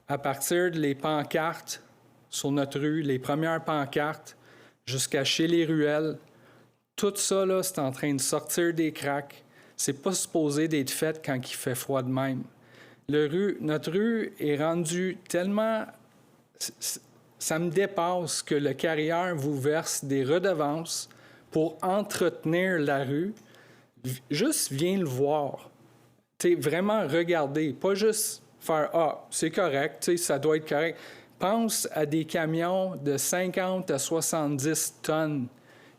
S17: à partir des pancartes sur notre rue, les premières pancartes, jusqu'à chez les ruelles, tout ça, là, c'est en train de sortir des craques. C'est pas supposé d'être fait quand il fait froid de même. Notre rue est rendue tellement... Ça me dépasse que le carrière vous verse des redevances pour entretenir la rue. Juste viens le voir. T'sais, vraiment regarder, pas juste faire « Ah, c'est correct, ça doit être correct ». Pense à des camions de 50 à 70 tonnes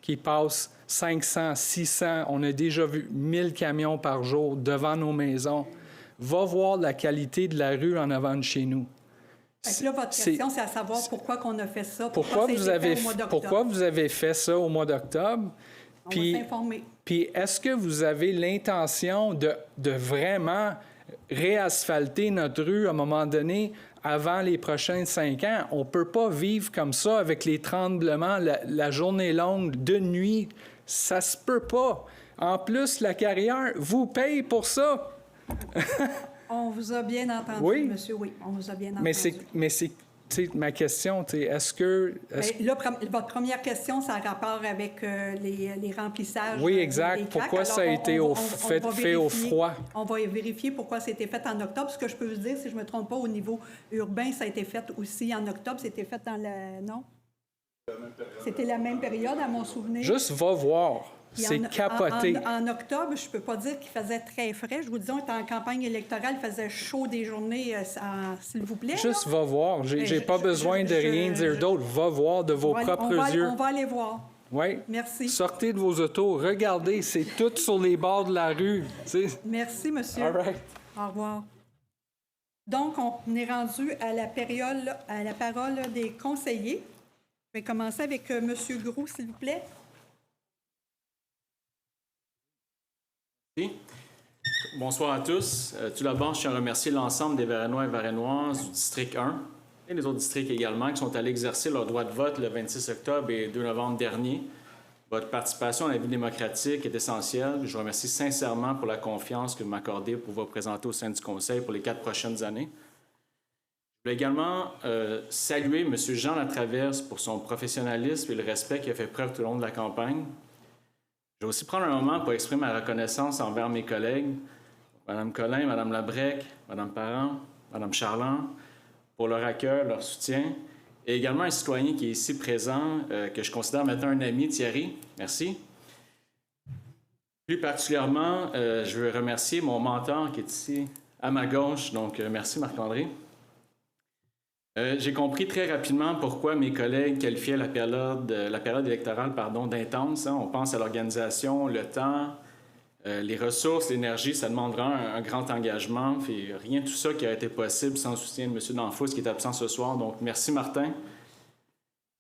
S17: qui passent 500, 600. On a déjà vu 1000 camions par jour devant nos maisons. Va voir la qualité de la rue en avant de chez nous.
S1: Fait que là, votre question, c'est à savoir pourquoi on a fait ça.
S17: Pourquoi vous avez fait ça au mois d'octobre?
S1: On va s'informer.
S17: Puis est-ce que vous avez l'intention de vraiment réasphalter notre rue à un moment donné avant les prochains 5 ans? On ne peut pas vivre comme ça avec les tremblements, la journée longue, de nuit. Ça se peut pas. En plus, la carrière vous paye pour ça.
S1: On vous a bien entendu,
S17: oui.
S1: monsieur. Oui, on vous a bien entendu.
S17: Mais c'est ma question, est-ce que...
S1: Là, votre première question, ça a rapport avec les remplissages.
S17: Oui, exact.
S1: Des
S17: pourquoi ça a été fait au froid?
S1: On va vérifier pourquoi c'était fait en octobre. Ce que je peux vous dire, si je ne me trompe pas, au niveau urbain, ça a été fait aussi en octobre. C'était fait dans la... Non? C'était la même période, à mon souvenir.
S17: Juste va voir. C'est capoté.
S1: En octobre, je ne peux pas dire qu'il faisait très frais. Je vous dis, on était en campagne électorale, il faisait chaud des journées, s'il vous plaît.
S17: Juste va voir. J'ai pas besoin de rien dire d'autre. Va voir de vos propres yeux.
S1: On va aller voir.
S17: Oui.
S1: Merci.
S17: Sortez de vos autos. Regardez, c'est tout sur les bords de la rue. T'sais.
S1: Merci, monsieur.
S17: All right.
S1: Au revoir. Donc, on est rendu à la parole des conseillers. Je vais commencer avec monsieur Groux, s'il vous plaît.
S12: Bonsoir à tous. Tout d'abord, je tiens à remercier l'ensemble des Varennois et Varennoises du district 1 et les autres districts également qui sont allés exercer leur droit de vote le 26 octobre et 2 novembre dernier. Votre participation à la vie démocratique est essentielle. Je vous remercie sincèrement pour la confiance que vous m'accordez pour vous présenter au sein du Conseil pour les 4 prochaines années. Je voulais également saluer M. Jean Latraverse pour son professionnalisme et le respect qu'il a fait preuve tout au long de la campagne. Je vais aussi prendre un moment pour exprimer ma reconnaissance envers mes collègues, Mme Collin, Mme Labrec, Mme Parent, Mme Charland, pour leur accueil, leur soutien, et également un citoyen qui est ici présent, que je considère maintenant un ami, Thierry. Merci. Plus particulièrement, je veux remercier mon mentor qui est ici à ma gauche, donc merci Marc-André. J'ai compris très rapidement pourquoi mes collègues qualifiaient la période électorale d'intense. On pense à l'organisation, le temps, les ressources, l'énergie. Ça demandera un grand engagement. Puis rien de tout ça qui a été possible sans le soutien de M. Danfous qui est absent ce soir. Donc, merci Martin.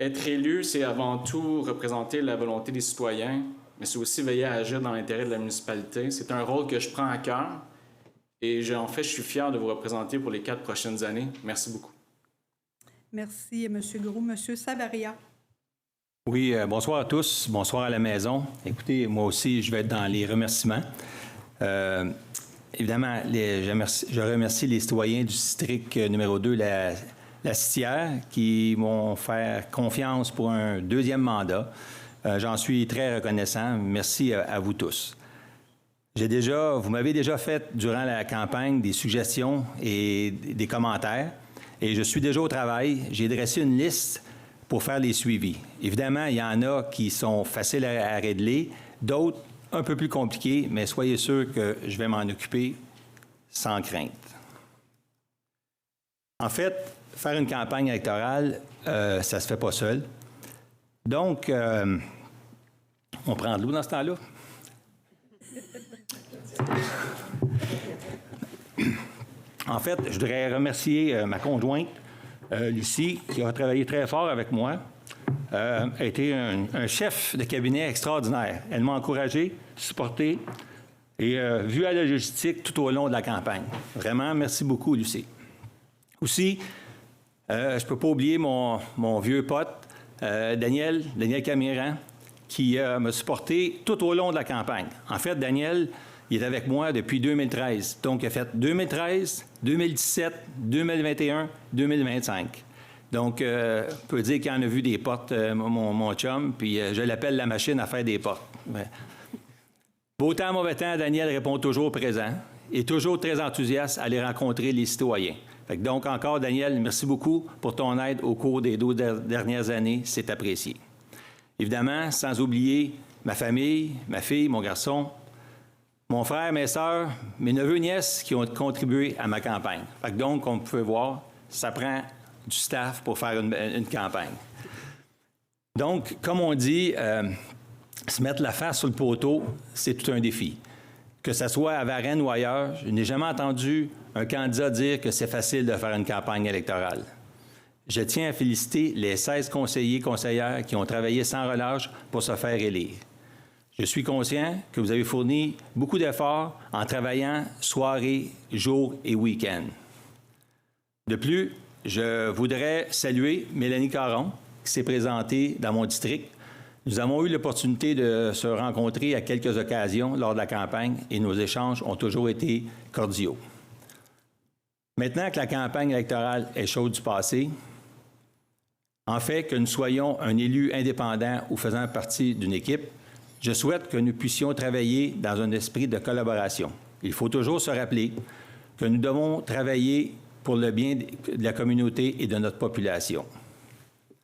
S12: Être élu, c'est avant tout représenter la volonté des citoyens, mais c'est aussi veiller à agir dans l'intérêt de la municipalité. C'est un rôle que je prends à cœur et en fait, je suis fier de vous représenter pour les 4 prochaines années. Merci beaucoup.
S1: Merci, M. Groux. M. Savaria.
S8: Oui, bonsoir à tous. Bonsoir à la maison. Écoutez, moi aussi, je vais être dans les remerciements. Évidemment, je remercie les citoyens du district numéro 2, la Citière, qui m'ont fait confiance pour un deuxième mandat. J'en suis très reconnaissant. Merci à vous tous. Vous m'avez déjà fait, durant la campagne, des suggestions et des commentaires. Et je suis déjà au travail. J'ai dressé une liste pour faire les suivis. Évidemment, il y en a qui sont faciles à régler, d'autres un peu plus compliqués, mais soyez sûrs que je vais m'en occuper sans crainte. En fait, faire une campagne électorale, ça ne se fait pas seul. Donc, on prend de l'eau dans ce temps-là. En fait, je voudrais remercier ma conjointe, Lucie, qui a travaillé très fort avec moi. A été un chef de cabinet extraordinaire. Elle m'a encouragé, supporté et vu à la logistique tout au long de la campagne. Vraiment, merci beaucoup, Lucie. Aussi, je ne peux pas oublier mon vieux pote, Daniel Camiran, qui m'a supporté tout au long de la campagne. En fait, Daniel, il est avec moi depuis 2013. Donc, il a fait 2013, 2017, 2021, 2025. Donc, on peut dire qu'il en a vu des portes, mon chum, puis je l'appelle la machine à faire des portes. Ouais. Beau temps, mauvais temps, Daniel répond toujours présent et toujours très enthousiaste à aller rencontrer les citoyens. Fait que donc, encore, Daniel, merci beaucoup pour ton aide au cours des 12 dernières années. C'est apprécié. Évidemment, sans oublier ma famille, ma fille, mon garçon, mon frère, mes sœurs, mes neveux, nièces qui ont contribué à ma campagne. Fait que donc, comme vous pouvez voir, ça prend du staff pour faire une campagne. Donc, comme on dit, se mettre la face sur le poteau, c'est tout un défi. Que ce soit à Varennes ou ailleurs, je n'ai jamais entendu un candidat dire que c'est facile de faire une campagne électorale. Je tiens à féliciter les 16 conseillers et conseillères qui ont travaillé sans relâche pour se faire élire. Je suis conscient que vous avez fourni beaucoup d'efforts en travaillant soirée, jour et week-end. De plus, je voudrais saluer Mélanie Caron, qui s'est présentée dans mon district. Nous avons eu l'opportunité de se rencontrer à quelques occasions lors de la campagne et nos échanges ont toujours été cordiaux. Maintenant que la campagne électorale est chose du passé, en fait que nous soyons un élu indépendant ou faisant partie d'une équipe, je souhaite que nous puissions travailler dans un esprit de collaboration. Il faut toujours se rappeler que nous devons travailler pour le bien de la communauté et de notre population. Je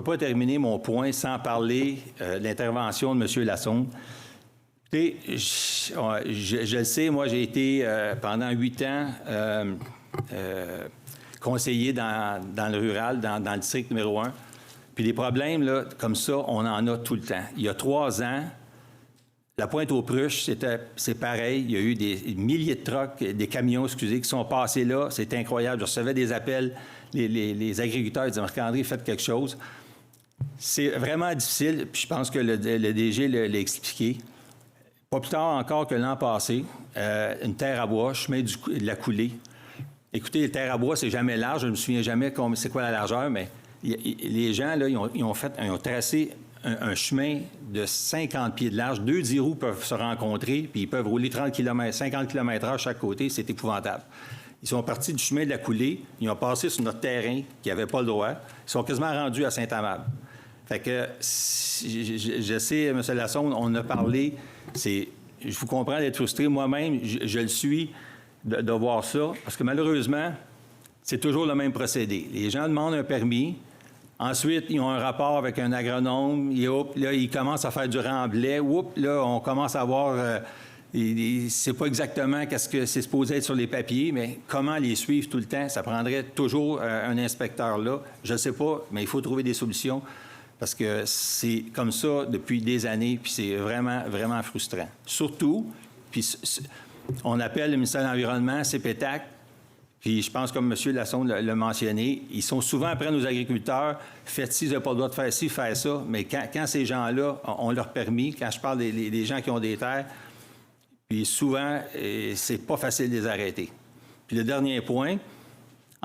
S8: ne peux pas terminer mon point sans parler de l'intervention de M. Lassonde. Écoutez, je le sais, moi j'ai été pendant 8 ans conseiller dans le rural, dans le district numéro 1. Puis des problèmes là, comme ça, on en a tout le temps. Il y a 3 ans, la Pointe-aux-Pruches, c'est pareil. Il y a eu des milliers de trucks, des camions, qui sont passés là. C'est incroyable. Je recevais des appels. Les agriculteurs disaient « Marc-André, faites quelque chose ». C'est vraiment difficile. Puis je pense que le DG l'a expliqué. Pas plus tard encore que l'an passé, une terre à bois, chemin de la coulée. Écoutez, les terres à bois, c'est jamais large. Je ne me souviens jamais c'est quoi la largeur, mais les gens, là, ils ont tracé un chemin de 50 pieds de large. 2 10 roues peuvent se rencontrer, puis ils peuvent rouler 30 km, 50 km/h chaque côté. C'est épouvantable. Ils sont partis du chemin de la coulée. Ils ont passé sur notre terrain qui n'avait pas le droit. Ils sont quasiment rendus à Saint-Amable. Fait que, je sais, M. Lassonde, on a parlé. Je vous comprends d'être frustré. Moi-même, je le suis de voir ça. Parce que malheureusement, c'est toujours le même procédé. Les gens demandent un permis. Ensuite, ils ont un rapport avec un agronome. Là, ils commencent à faire du remblai. Là, on commence à voir... c'est pas exactement qu'est-ce que c'est supposé être sur les papiers, mais comment les suivre tout le temps? Ça prendrait toujours un inspecteur là. Je ne sais pas, mais il faut trouver des solutions parce que c'est comme ça depuis des années, puis c'est vraiment, vraiment frustrant. Surtout, puis on appelle le ministère de l'Environnement, CPTAC, puis je pense, comme M. Lassonde l'a mentionné, ils sont souvent après nos agriculteurs, faites ci, vous n'avez pas le droit de faire ci, faire ça, mais quand ces gens-là ont leur permis, quand je parle des gens qui ont des terres, puis souvent, c'est pas facile de les arrêter. Puis le dernier point,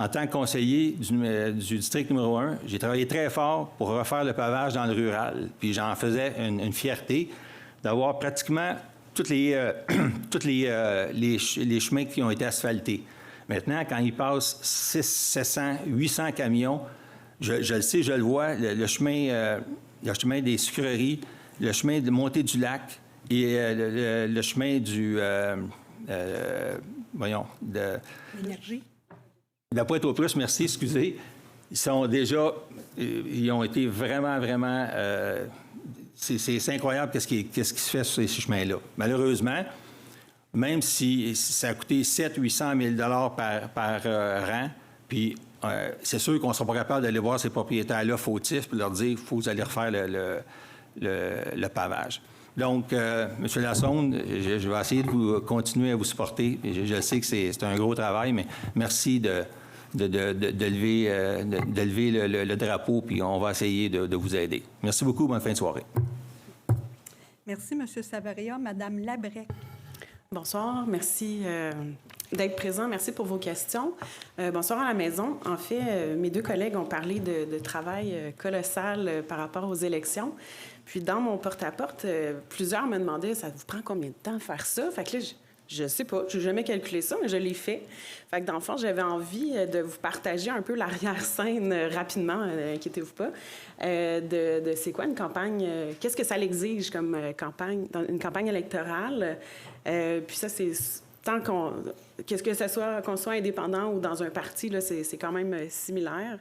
S8: En tant que conseiller du district numéro 1, j'ai travaillé très fort pour refaire le pavage dans le rural. Puis j'en faisais une fierté d'avoir pratiquement tous les chemins qui ont été asphaltés. Maintenant, quand il passe 600, 700, 800 camions, je le sais, je le vois, le chemin des sucreries, le chemin de montée du lac et le chemin du...
S1: L'énergie.
S8: La Pointe-aux-Trusses, merci, excusez. Ils ont été vraiment, vraiment... c'est incroyable qu'est-ce qui se fait sur ces chemins-là. Malheureusement, même si ça a coûté 700 000 $800 000 par rang, puis c'est sûr qu'on ne sera pas capable d'aller voir ces propriétaires-là fautifs et leur dire qu'il faut que vous allez refaire le pavage. Donc, M. Lassonde, je vais essayer de vous continuer à vous supporter. Je sais que c'est un gros travail, mais merci de lever le drapeau, puis on va essayer de vous aider. Merci beaucoup. Bonne fin de soirée.
S1: Merci, M. Savaria. Madame Labrec.
S13: Bonsoir. Merci d'être présent. Merci pour vos questions. Bonsoir à la maison. En fait, mes deux collègues ont parlé de travail colossal par rapport aux élections. Puis, dans mon porte-à-porte, plusieurs me demandaient « ça vous prend combien de temps de faire ça? » Fait que là, je sais pas, je n'ai jamais calculé ça, mais je l'ai fait. Fait que dans le fond, j'avais envie de vous partager un peu l'arrière-scène rapidement, inquiétez-vous pas, de c'est quoi une campagne, qu'est-ce que ça l'exige comme campagne, dans une campagne électorale. Puis ça, c'est tant qu'est-ce que ça soit, qu'on soit indépendant ou dans un parti, là, c'est quand même similaire.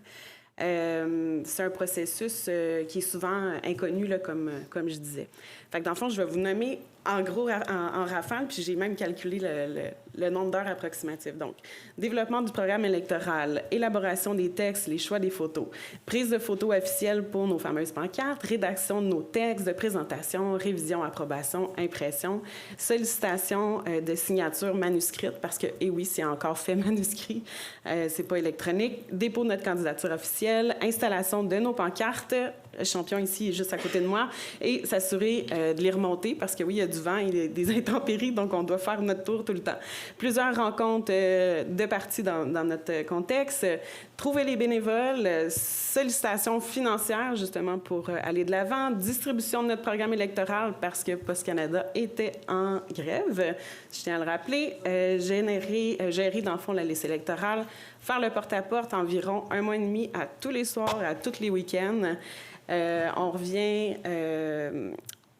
S13: C'est un processus qui est souvent inconnu, là, comme je disais. Fait que dans le fond, je vais vous nommer en gros en rafale, puis j'ai même calculé le nombre d'heures approximatif. Donc, développement du programme électoral, élaboration des textes, les choix des photos, prise de photos officielles pour nos fameuses pancartes, rédaction de nos textes de présentation, révision, approbation, impression, sollicitation de signatures manuscrites, parce que, eh oui, c'est encore fait manuscrit, c'est pas électronique, dépôt de notre candidature officielle, installation de nos pancartes, le champion ici est juste à côté de moi, et s'assurer de les remonter, parce que oui, il y a du vent et des intempéries, donc on doit faire notre tour tout le temps. Plusieurs rencontres de partis dans notre contexte, trouver les bénévoles, sollicitation financière, justement, pour aller de l'avant, distribution de notre programme électoral, parce que Post Canada était en grève, je tiens à le rappeler, gérer, dans le fond, la liste électorale, faire le porte-à-porte environ 1 mois et demi à tous les soirs, à tous les week-ends.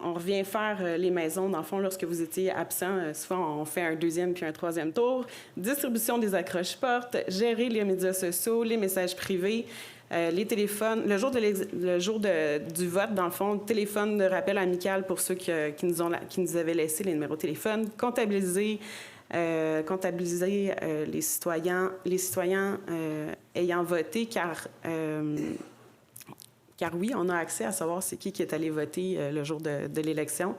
S13: On revient faire les maisons, dans le fond, lorsque vous étiez absent. Souvent, on fait un 2e puis un 3e tour. Distribution des accroches-portes, gérer les médias sociaux, les messages privés, les téléphones. Le jour du vote, dans le fond, téléphone de rappel amical pour ceux qui nous avaient laissé les numéros de téléphone, comptabiliser les citoyens ayant voté, car oui, on a accès à savoir c'est qui est allé voter le jour de l'élection.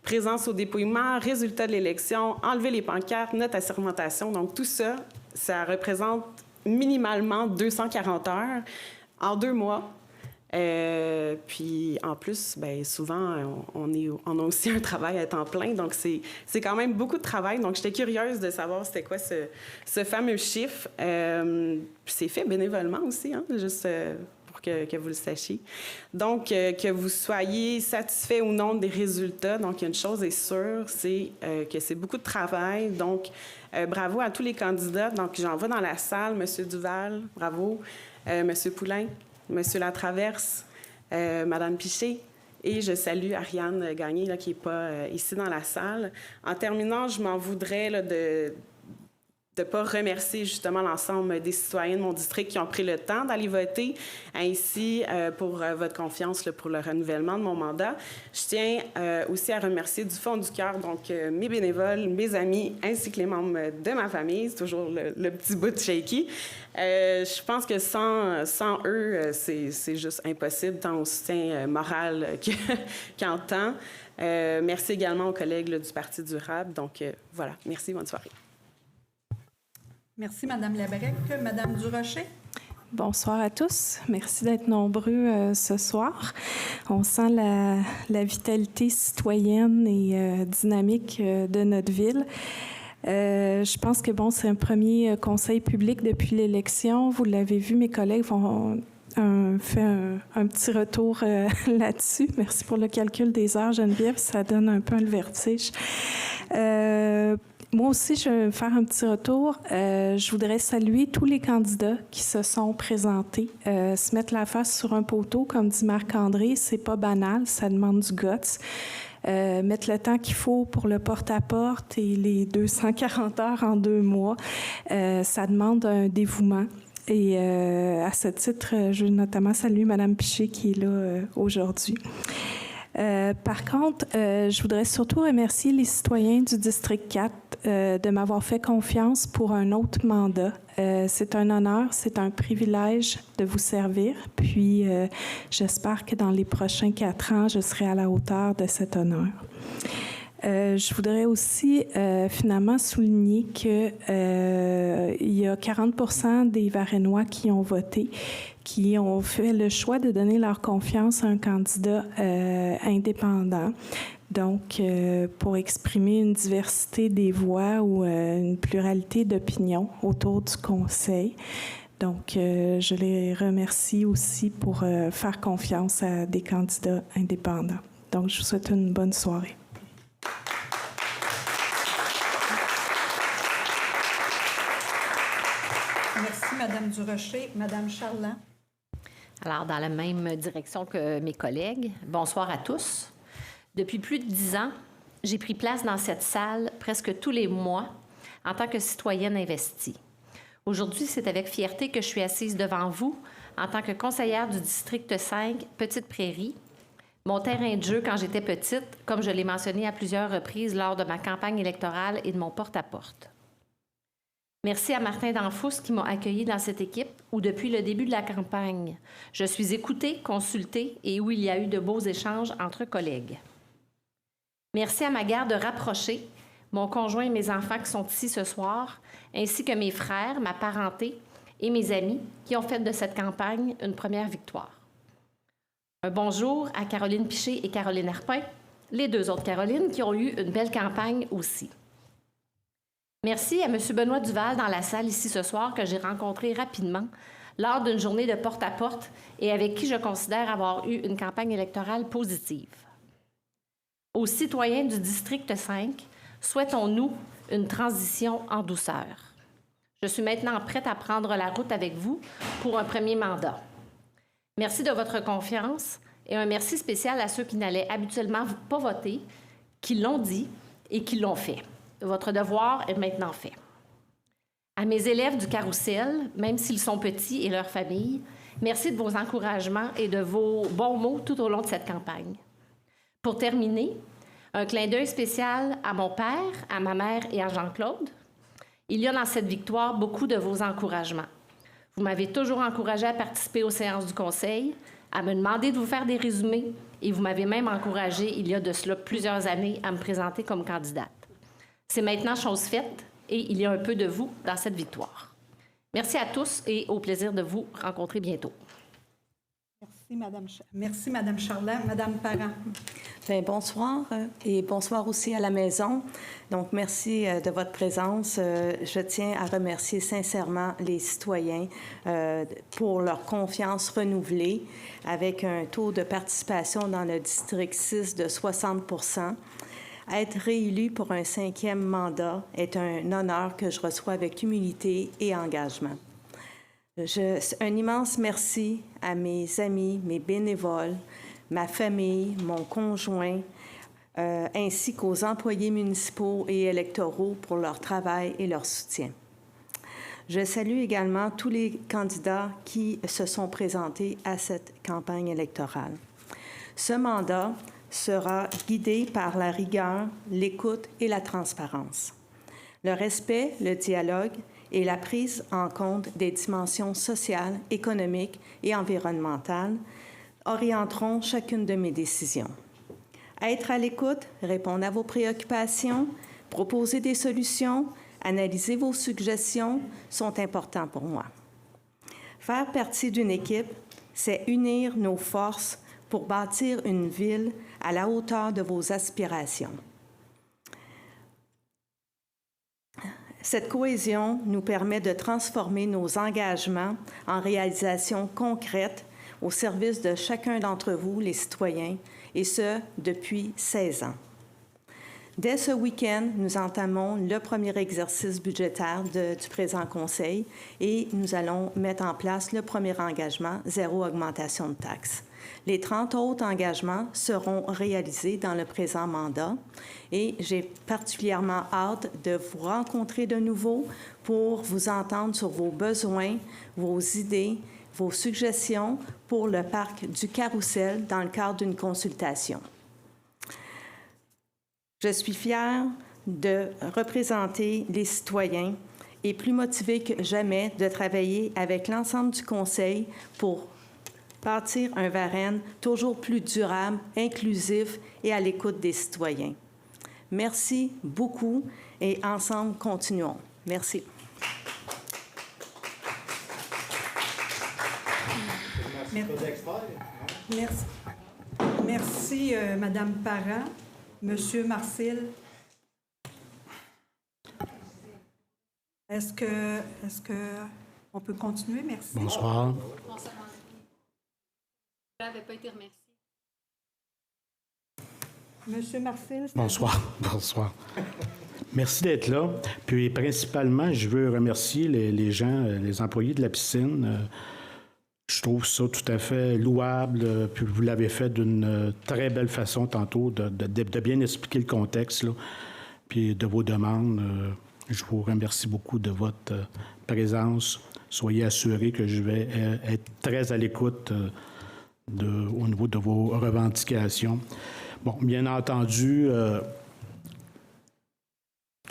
S13: Présence au dépouillement, résultat de l'élection, enlever les pancartes, note assermentation. Donc, tout ça, ça représente minimalement 240 heures en 2 mois. Puis, en plus, bien, souvent, on a aussi un travail à temps plein. Donc, c'est quand même beaucoup de travail. Donc, j'étais curieuse de savoir c'était quoi ce fameux chiffre. Puis, c'est fait bénévolement aussi, hein, juste... Que vous le sachiez. Donc, que vous soyez satisfait ou non des résultats. Donc, une chose est sûre, c'est que c'est beaucoup de travail. Donc, bravo à tous les candidats. Donc, j'en vois dans la salle, M. Duval, bravo, M. Poulain, M. Latraverse, Mme Piché. Et je salue Ariane Gagné, là, qui n'est pas ici dans la salle. En terminant, je m'en voudrais là, de ne pas remercier justement l'ensemble des citoyens de mon district qui ont pris le temps d'aller voter, ainsi pour votre confiance là, pour le renouvellement de mon mandat. Je tiens aussi à remercier du fond du cœur donc mes bénévoles, mes amis, ainsi que les membres de ma famille. C'est toujours le petit bout de shaky. Je pense que sans eux, c'est juste impossible, tant au soutien moral qu'en temps. Merci également aux collègues là, du Parti durable. Donc voilà, merci, bonne soirée.
S1: Merci, Mme Labrec. Mme Durocher.
S9: Bonsoir à tous. Merci d'être nombreux ce soir. On sent la vitalité citoyenne et dynamique de notre ville. Je pense que, bon, c'est un premier conseil public depuis l'élection. Vous l'avez vu, mes collègues vont faire un petit retour là-dessus. Merci pour le calcul des heures, Geneviève. Ça donne un peu le vertige. Moi aussi, je vais faire un petit retour. Je voudrais saluer tous les candidats qui se sont présentés. Se mettre la face sur un poteau, comme dit Marc-André, c'est pas banal, ça demande du guts. Mettre le temps qu'il faut pour le porte-à-porte et les 240 heures en 2 mois, ça demande un dévouement. Et à ce titre, je veux notamment saluer Mme Piché qui est là aujourd'hui. Par contre, je voudrais surtout remercier les citoyens du District 4 de m'avoir fait confiance pour un autre mandat. C'est un honneur, c'est un privilège de vous servir. Puis, j'espère que dans les prochains 4 ans, je serai à la hauteur de cet honneur. Je voudrais aussi finalement souligner qu'il y a 40% des Varennois qui ont voté, qui ont fait le choix de donner leur confiance à un candidat indépendant. Donc, pour exprimer une diversité des voix ou une pluralité d'opinions autour du Conseil. Donc, je les remercie aussi pour faire confiance à des candidats indépendants. Donc, je vous souhaite une bonne soirée.
S1: Merci, Mme Durocher. Mme Charland.
S14: Alors, dans la même direction que mes collègues, bonsoir à tous. Depuis plus de 10 ans, j'ai pris place dans cette salle presque tous les mois en tant que citoyenne investie. Aujourd'hui, c'est avec fierté que je suis assise devant vous en tant que conseillère du district 5, Petite Prairie, mon terrain de jeu quand j'étais petite, comme je l'ai mentionné à plusieurs reprises lors de ma campagne électorale et de mon porte-à-porte. Merci à Martin Danfous qui m'a accueilli dans cette équipe où, depuis le début de la campagne, je suis écoutée, consultée et où il y a eu de beaux échanges entre collègues. Merci à ma garde rapprochée, mon conjoint et mes enfants qui sont ici ce soir, ainsi que mes frères, ma parenté et mes amis qui ont fait de cette campagne une première victoire. Un bonjour à Caroline Piché et Caroline Herpin, les 2 autres Carolines qui ont eu une belle campagne aussi. Merci à M. Benoît Duval dans la salle ici ce soir que j'ai rencontré rapidement lors d'une journée de porte-à-porte et avec qui je considère avoir eu une campagne électorale positive. Aux citoyens du District 5, souhaitons-nous une transition en douceur. Je suis maintenant prête à prendre la route avec vous pour un premier mandat. Merci de votre confiance et un merci spécial à ceux qui n'allaient habituellement pas voter, qui l'ont dit et qui l'ont fait. Votre devoir est maintenant fait. À mes élèves du Carrousel, même s'ils sont petits et leurs familles, merci de vos encouragements et de vos bons mots tout au long de cette campagne. Pour terminer, un clin d'œil spécial à mon père, à ma mère et à Jean-Claude. Il y a dans cette victoire beaucoup de vos encouragements. Vous m'avez toujours encouragé à participer aux séances du Conseil, à me demander de vous faire des résumés et vous m'avez même encouragé, il y a de cela plusieurs années, à me présenter comme candidate. C'est maintenant chose faite et il y a un peu de vous dans cette victoire. Merci à tous et au plaisir de vous rencontrer bientôt.
S1: Merci, Mme Charland. Mme Parent.
S11: Bien, bonsoir et bonsoir aussi à la maison. Donc, merci de votre présence. Je tiens à remercier sincèrement les citoyens pour leur confiance renouvelée avec un taux de participation dans le district 6 de 60 %. Être réélu pour un 5e mandat est un honneur que je reçois avec humilité et engagement. Un immense merci à mes amis, mes bénévoles, ma famille, mon conjoint, ainsi qu'aux employés municipaux et électoraux pour leur travail et leur soutien. Je salue également tous les candidats qui se sont présentés à cette campagne électorale. Ce mandat sera guidé par la rigueur, l'écoute et la transparence. Le respect, le dialogue et la prise en compte des dimensions sociales, économiques et environnementales orienteront chacune de mes décisions. Être à l'écoute, répondre à vos préoccupations, proposer des solutions, analyser vos suggestions sont importants pour moi. Faire partie d'une équipe, c'est unir nos forces pour bâtir une ville à la hauteur de vos aspirations. Cette cohésion nous permet de transformer nos engagements en réalisations concrètes au service de chacun d'entre vous, les citoyens, et ce, depuis 16 ans. Dès ce week-end, nous entamons le premier exercice budgétaire du présent Conseil et nous allons mettre en place le premier engagement, 0 augmentation de taxes. Les 30 autres engagements seront réalisés dans le présent mandat et j'ai particulièrement hâte de vous rencontrer de nouveau pour vous entendre sur vos besoins, vos idées, vos suggestions pour le parc du Carrousel dans le cadre d'une consultation. Je suis fière de représenter les citoyens et plus motivée que jamais de travailler avec l'ensemble du Conseil pour bâtir un Varennes toujours plus durable, inclusif et à l'écoute des citoyens. Merci beaucoup et ensemble, continuons. Merci.
S1: Merci. Merci, Madame Parent. Monsieur Marcil, est-ce que on peut continuer? Merci.
S10: Bonsoir.
S7: Je n'avais pas été remercié.
S1: Monsieur Marcil.
S10: Bonsoir. Bonsoir. Merci d'être là. Puis principalement, je veux remercier les gens, les employés de la piscine. Je trouve ça tout à fait louable, puis vous l'avez fait d'une très belle façon tantôt, de bien expliquer le contexte, là, puis de vos demandes. Je vous remercie beaucoup de votre présence. Soyez assurés que je vais être très à l'écoute au niveau de vos revendications. Bon, bien entendu,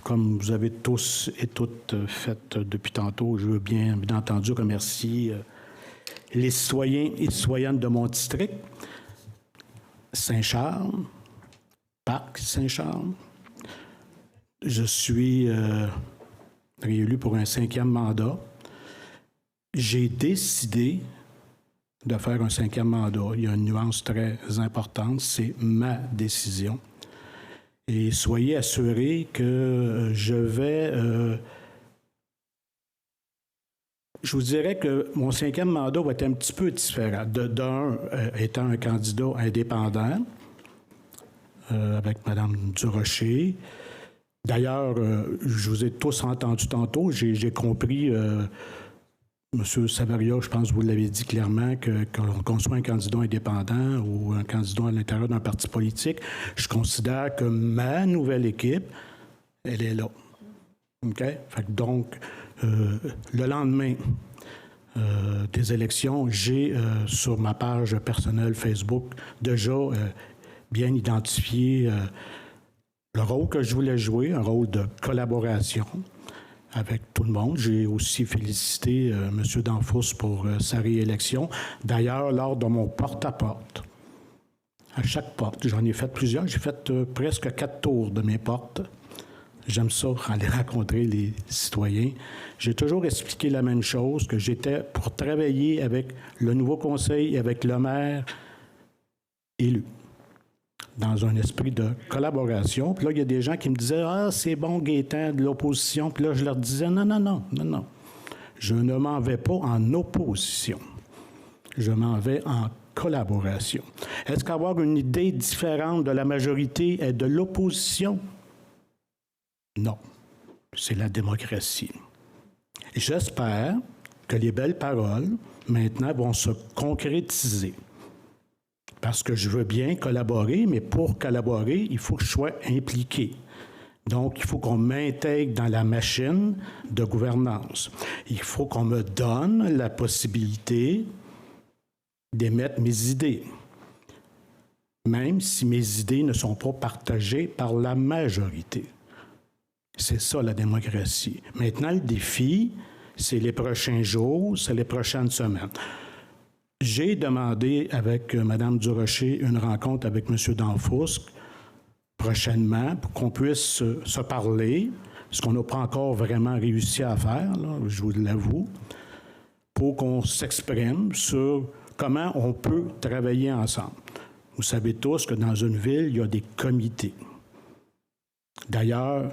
S10: comme vous avez tous et toutes fait depuis tantôt, je veux bien entendu remercier les citoyens et citoyennes de mon district, Saint-Charles, Parc Saint-Charles. Je suis réélu pour un 5e mandat. J'ai décidé de faire un 5e mandat. Il y a une nuance très importante, c'est ma décision. Et soyez assurés que je vais... je vous dirais que mon 5e mandat va être un petit peu différent. D'un, étant un candidat indépendant, avec Mme Durocher. D'ailleurs, je vous ai tous entendus tantôt. J'ai compris, M. Savaria, je pense que vous l'avez dit clairement, qu'on soit un candidat indépendant ou un candidat à l'intérieur d'un parti politique, je considère que ma nouvelle équipe, elle est là. OK? Fait que donc, le lendemain des élections, j'ai sur ma page personnelle Facebook déjà bien identifié le rôle que je voulais jouer, un rôle de collaboration avec tout le monde. J'ai aussi félicité M. Danfous pour sa réélection. D'ailleurs, lors de mon porte-à-porte, à chaque porte, j'en ai fait plusieurs, j'ai fait presque 4 tours de mes portes. J'aime ça, aller rencontrer les citoyens. J'ai toujours expliqué la même chose, que j'étais pour travailler avec le nouveau conseil et avec le maire élu, dans un esprit de collaboration. Puis là, il y a des gens qui me disaient « Ah, c'est bon, Gaétan, de l'opposition. » Puis là, je leur disais « Non. Je ne m'en vais pas en opposition. Je m'en vais en collaboration. » Est-ce qu'avoir une idée différente de la majorité est de l'opposition? Non, c'est la démocratie. Et j'espère que les belles paroles, maintenant, vont se concrétiser. Parce que je veux bien collaborer, mais pour collaborer, il faut que je sois impliqué. Donc, il faut qu'on m'intègre dans la machine de gouvernance. Il faut qu'on me donne la possibilité d'émettre mes idées, même si mes idées ne sont pas partagées par la majorité. C'est ça, la démocratie. Maintenant, le défi, c'est les prochains jours, c'est les prochaines semaines. J'ai demandé avec Mme Durocher une rencontre avec M. Danfous prochainement pour qu'on puisse se parler, ce qu'on n'a pas encore vraiment réussi à faire, là, je vous l'avoue, pour qu'on s'exprime sur comment on peut travailler ensemble. Vous savez tous que dans une ville, il y a des comités. D'ailleurs,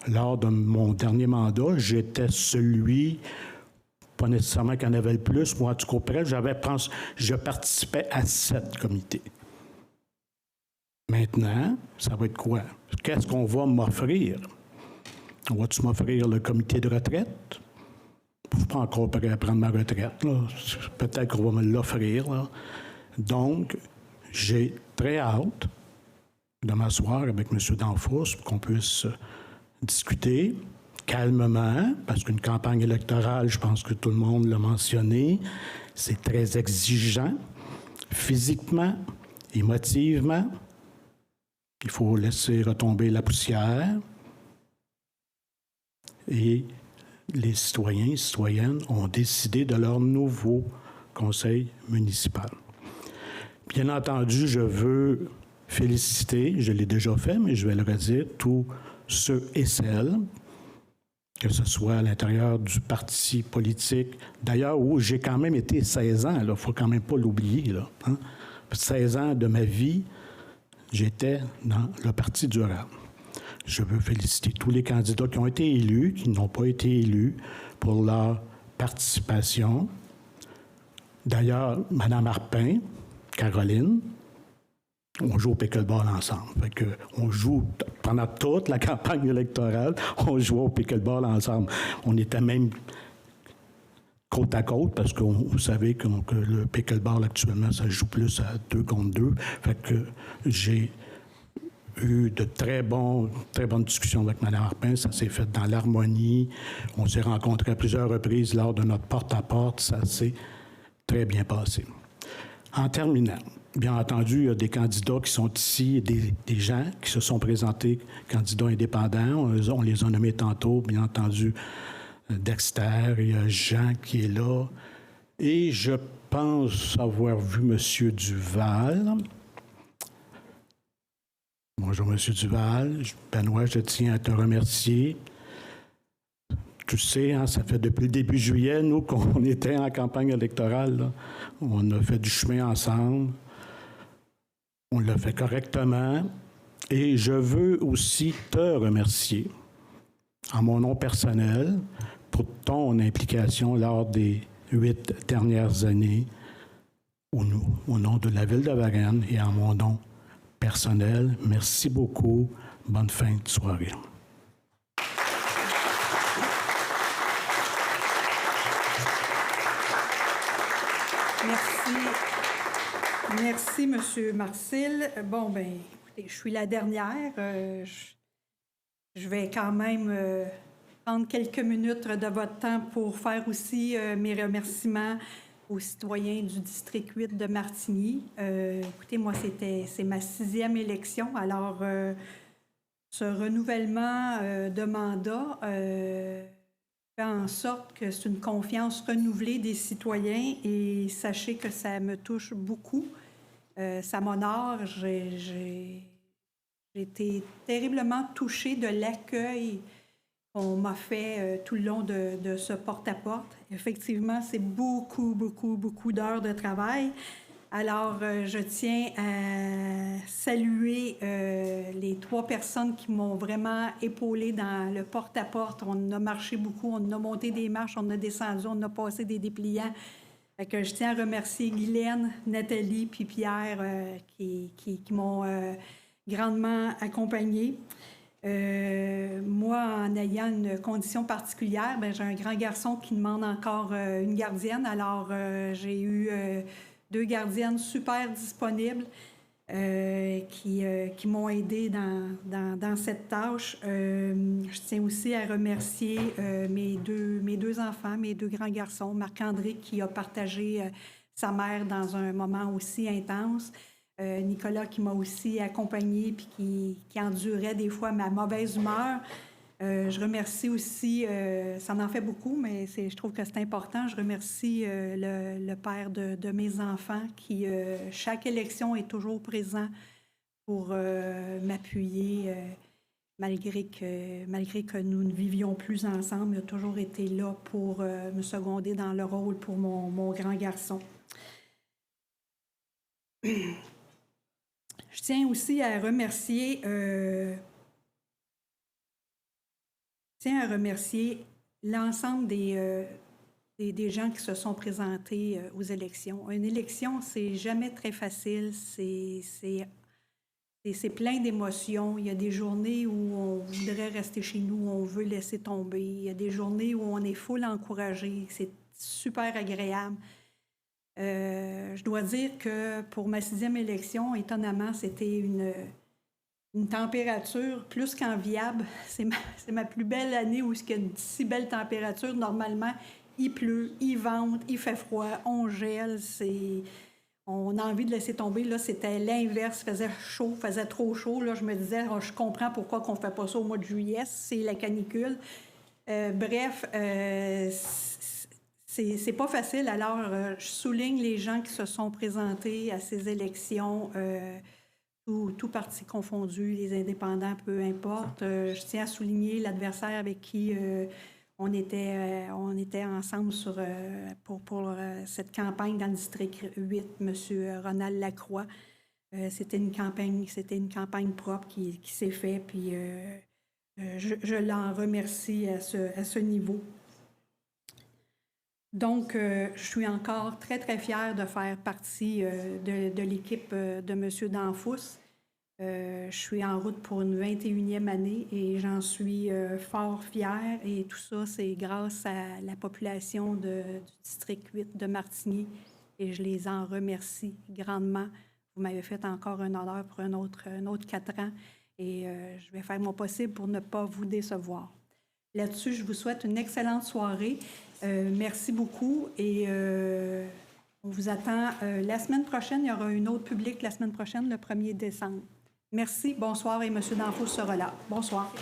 S10: lors de mon dernier mandat, j'étais celui, pas nécessairement qu'il y en avait le plus, moi, en tout cas, je participais à 7 comités. Maintenant, ça va être quoi? Qu'est-ce qu'on va m'offrir? On va-tu m'offrir le comité de retraite? Je ne suis pas encore prêt à prendre ma retraite. Là. Peut-être qu'on va me l'offrir. Là. Donc, j'ai très hâte de m'asseoir avec M. Danfous pour qu'on puisse discuter calmement, parce qu'une campagne électorale, je pense que tout le monde l'a mentionné, c'est très exigeant, physiquement, émotivement. Il faut laisser retomber la poussière. Et les citoyens et citoyennes ont décidé de leur nouveau conseil municipal. Bien entendu, je veux féliciter, je l'ai déjà fait, mais je vais le redire, tous ceux et celles, que ce soit à l'intérieur du parti politique, d'ailleurs, où j'ai quand même été 16 ans, il ne faut quand même pas l'oublier. Là, hein? 16 ans de ma vie, j'étais dans le Parti durable. Je veux féliciter tous les candidats qui ont été élus, qui n'ont pas été élus, pour leur participation. D'ailleurs, Mme Arpin, Caroline, on joue au pickleball ensemble. Fait que on joue pendant toute la campagne électorale, on jouait au pickleball ensemble. On était même côte à côte, parce que vous savez que le pickleball actuellement, ça joue plus à 2 contre 2. Fait que j'ai eu de très bonnes discussions avec Mme Arpin. Ça s'est fait dans l'harmonie. On s'est rencontrés à plusieurs reprises lors de notre porte-à-porte. Ça s'est très bien passé. En terminant, bien entendu, il y a des candidats qui sont ici, des gens qui se sont présentés candidats indépendants. On les a nommés tantôt, bien entendu, Dexter, il y a Jean qui est là. Et je pense avoir vu M. Duval. Bonjour, M. Duval. Benoît, je tiens à te remercier. Tu sais, hein, ça fait depuis le début juillet, nous, qu'on était en campagne électorale. Là. On a fait du chemin ensemble. On l'a fait correctement. Et je veux aussi te remercier, en mon nom personnel, pour ton implication lors des 8 dernières années au nom de la Ville de Varennes et en mon nom personnel. Merci beaucoup. Bonne fin de soirée.
S1: Merci, M. Marcil. Bon, bien, écoutez, je suis la dernière. Je vais quand même prendre quelques minutes de votre temps pour faire aussi mes remerciements aux citoyens du district 8 de Martigny. Écoutez, moi, c'est ma 6e élection. Alors, ce renouvellement de mandat fait en sorte que c'est une confiance renouvelée des citoyens et sachez que ça me touche beaucoup. Ça m'honore. J'ai été terriblement touchée de l'accueil qu'on m'a fait tout le long de ce porte-à-porte. Effectivement, c'est beaucoup d'heures de travail. Alors, je tiens à saluer les 3 personnes qui m'ont vraiment épaulée dans le porte-à-porte. On a marché beaucoup, on a monté des marches, on a descendu, on a passé des dépliants. Fait que je tiens à remercier Guylaine, Nathalie puis Pierre qui m'ont grandement accompagnée. Moi, en ayant une condition particulière, bien, j'ai un grand garçon qui demande encore une gardienne. Alors, j'ai eu 2 gardiennes super disponibles qui m'ont aidée dans cette tâche. Je tiens aussi à remercier mes deux enfants, mes 2 grands garçons, Marc-André qui a partagé sa mère dans un moment aussi intense, Nicolas qui m'a aussi accompagnée puis qui endurait des fois ma mauvaise humeur. Je remercie aussi, ça en fait beaucoup, mais je trouve que c'est important, je remercie le père de mes enfants qui, chaque élection, est toujours présent pour m'appuyer, malgré que nous ne vivions plus ensemble. Il a toujours été là pour me seconder dans le rôle pour mon grand garçon. Je tiens aussi à remercier tiens à remercier l'ensemble des gens qui se sont présentés aux élections. Une élection, c'est jamais très facile. C'est plein d'émotions. Il y a des journées où on voudrait rester chez nous, où on veut laisser tomber. Il y a des journées où on est full encouragé. C'est super agréable. Je dois dire que pour ma 6e élection, étonnamment, c'était une température plus qu'enviable. C'est ma plus belle année où il y a une si belle température. Normalement, il pleut, il vente, il fait froid, on gèle. On a envie de laisser tomber. Là, c'était l'inverse. Il faisait chaud, il faisait trop chaud. Là, je me disais, je comprends pourquoi on ne fait pas ça au mois de juillet. C'est la canicule. Bref, c'est pas facile. Alors, je souligne les gens qui se sont présentés à ces élections, tout parti confondu, les indépendants, peu importe. Je tiens à souligner l'adversaire avec qui on était ensemble pour cette campagne dans le district 8, M. Ronald Lacroix. C'était une campagne propre qui s'est faite, puis je l'en remercie à ce niveau. Donc, je suis encore très, très fière de faire partie de l'équipe de M. Danfous. Je suis en route pour une 21e année et j'en suis fort fière. Et tout ça, c'est grâce à la population du district 8 de Martigny et je les en remercie grandement. Vous m'avez fait encore un honneur pour un autre 4 ans et je vais faire mon possible pour ne pas vous décevoir. Là-dessus, je vous souhaite une excellente soirée. Merci beaucoup et on vous attend la semaine prochaine. Il y aura une autre publique la semaine prochaine, le 1er décembre. Merci, bonsoir et M. Danfous sera là. Bonsoir.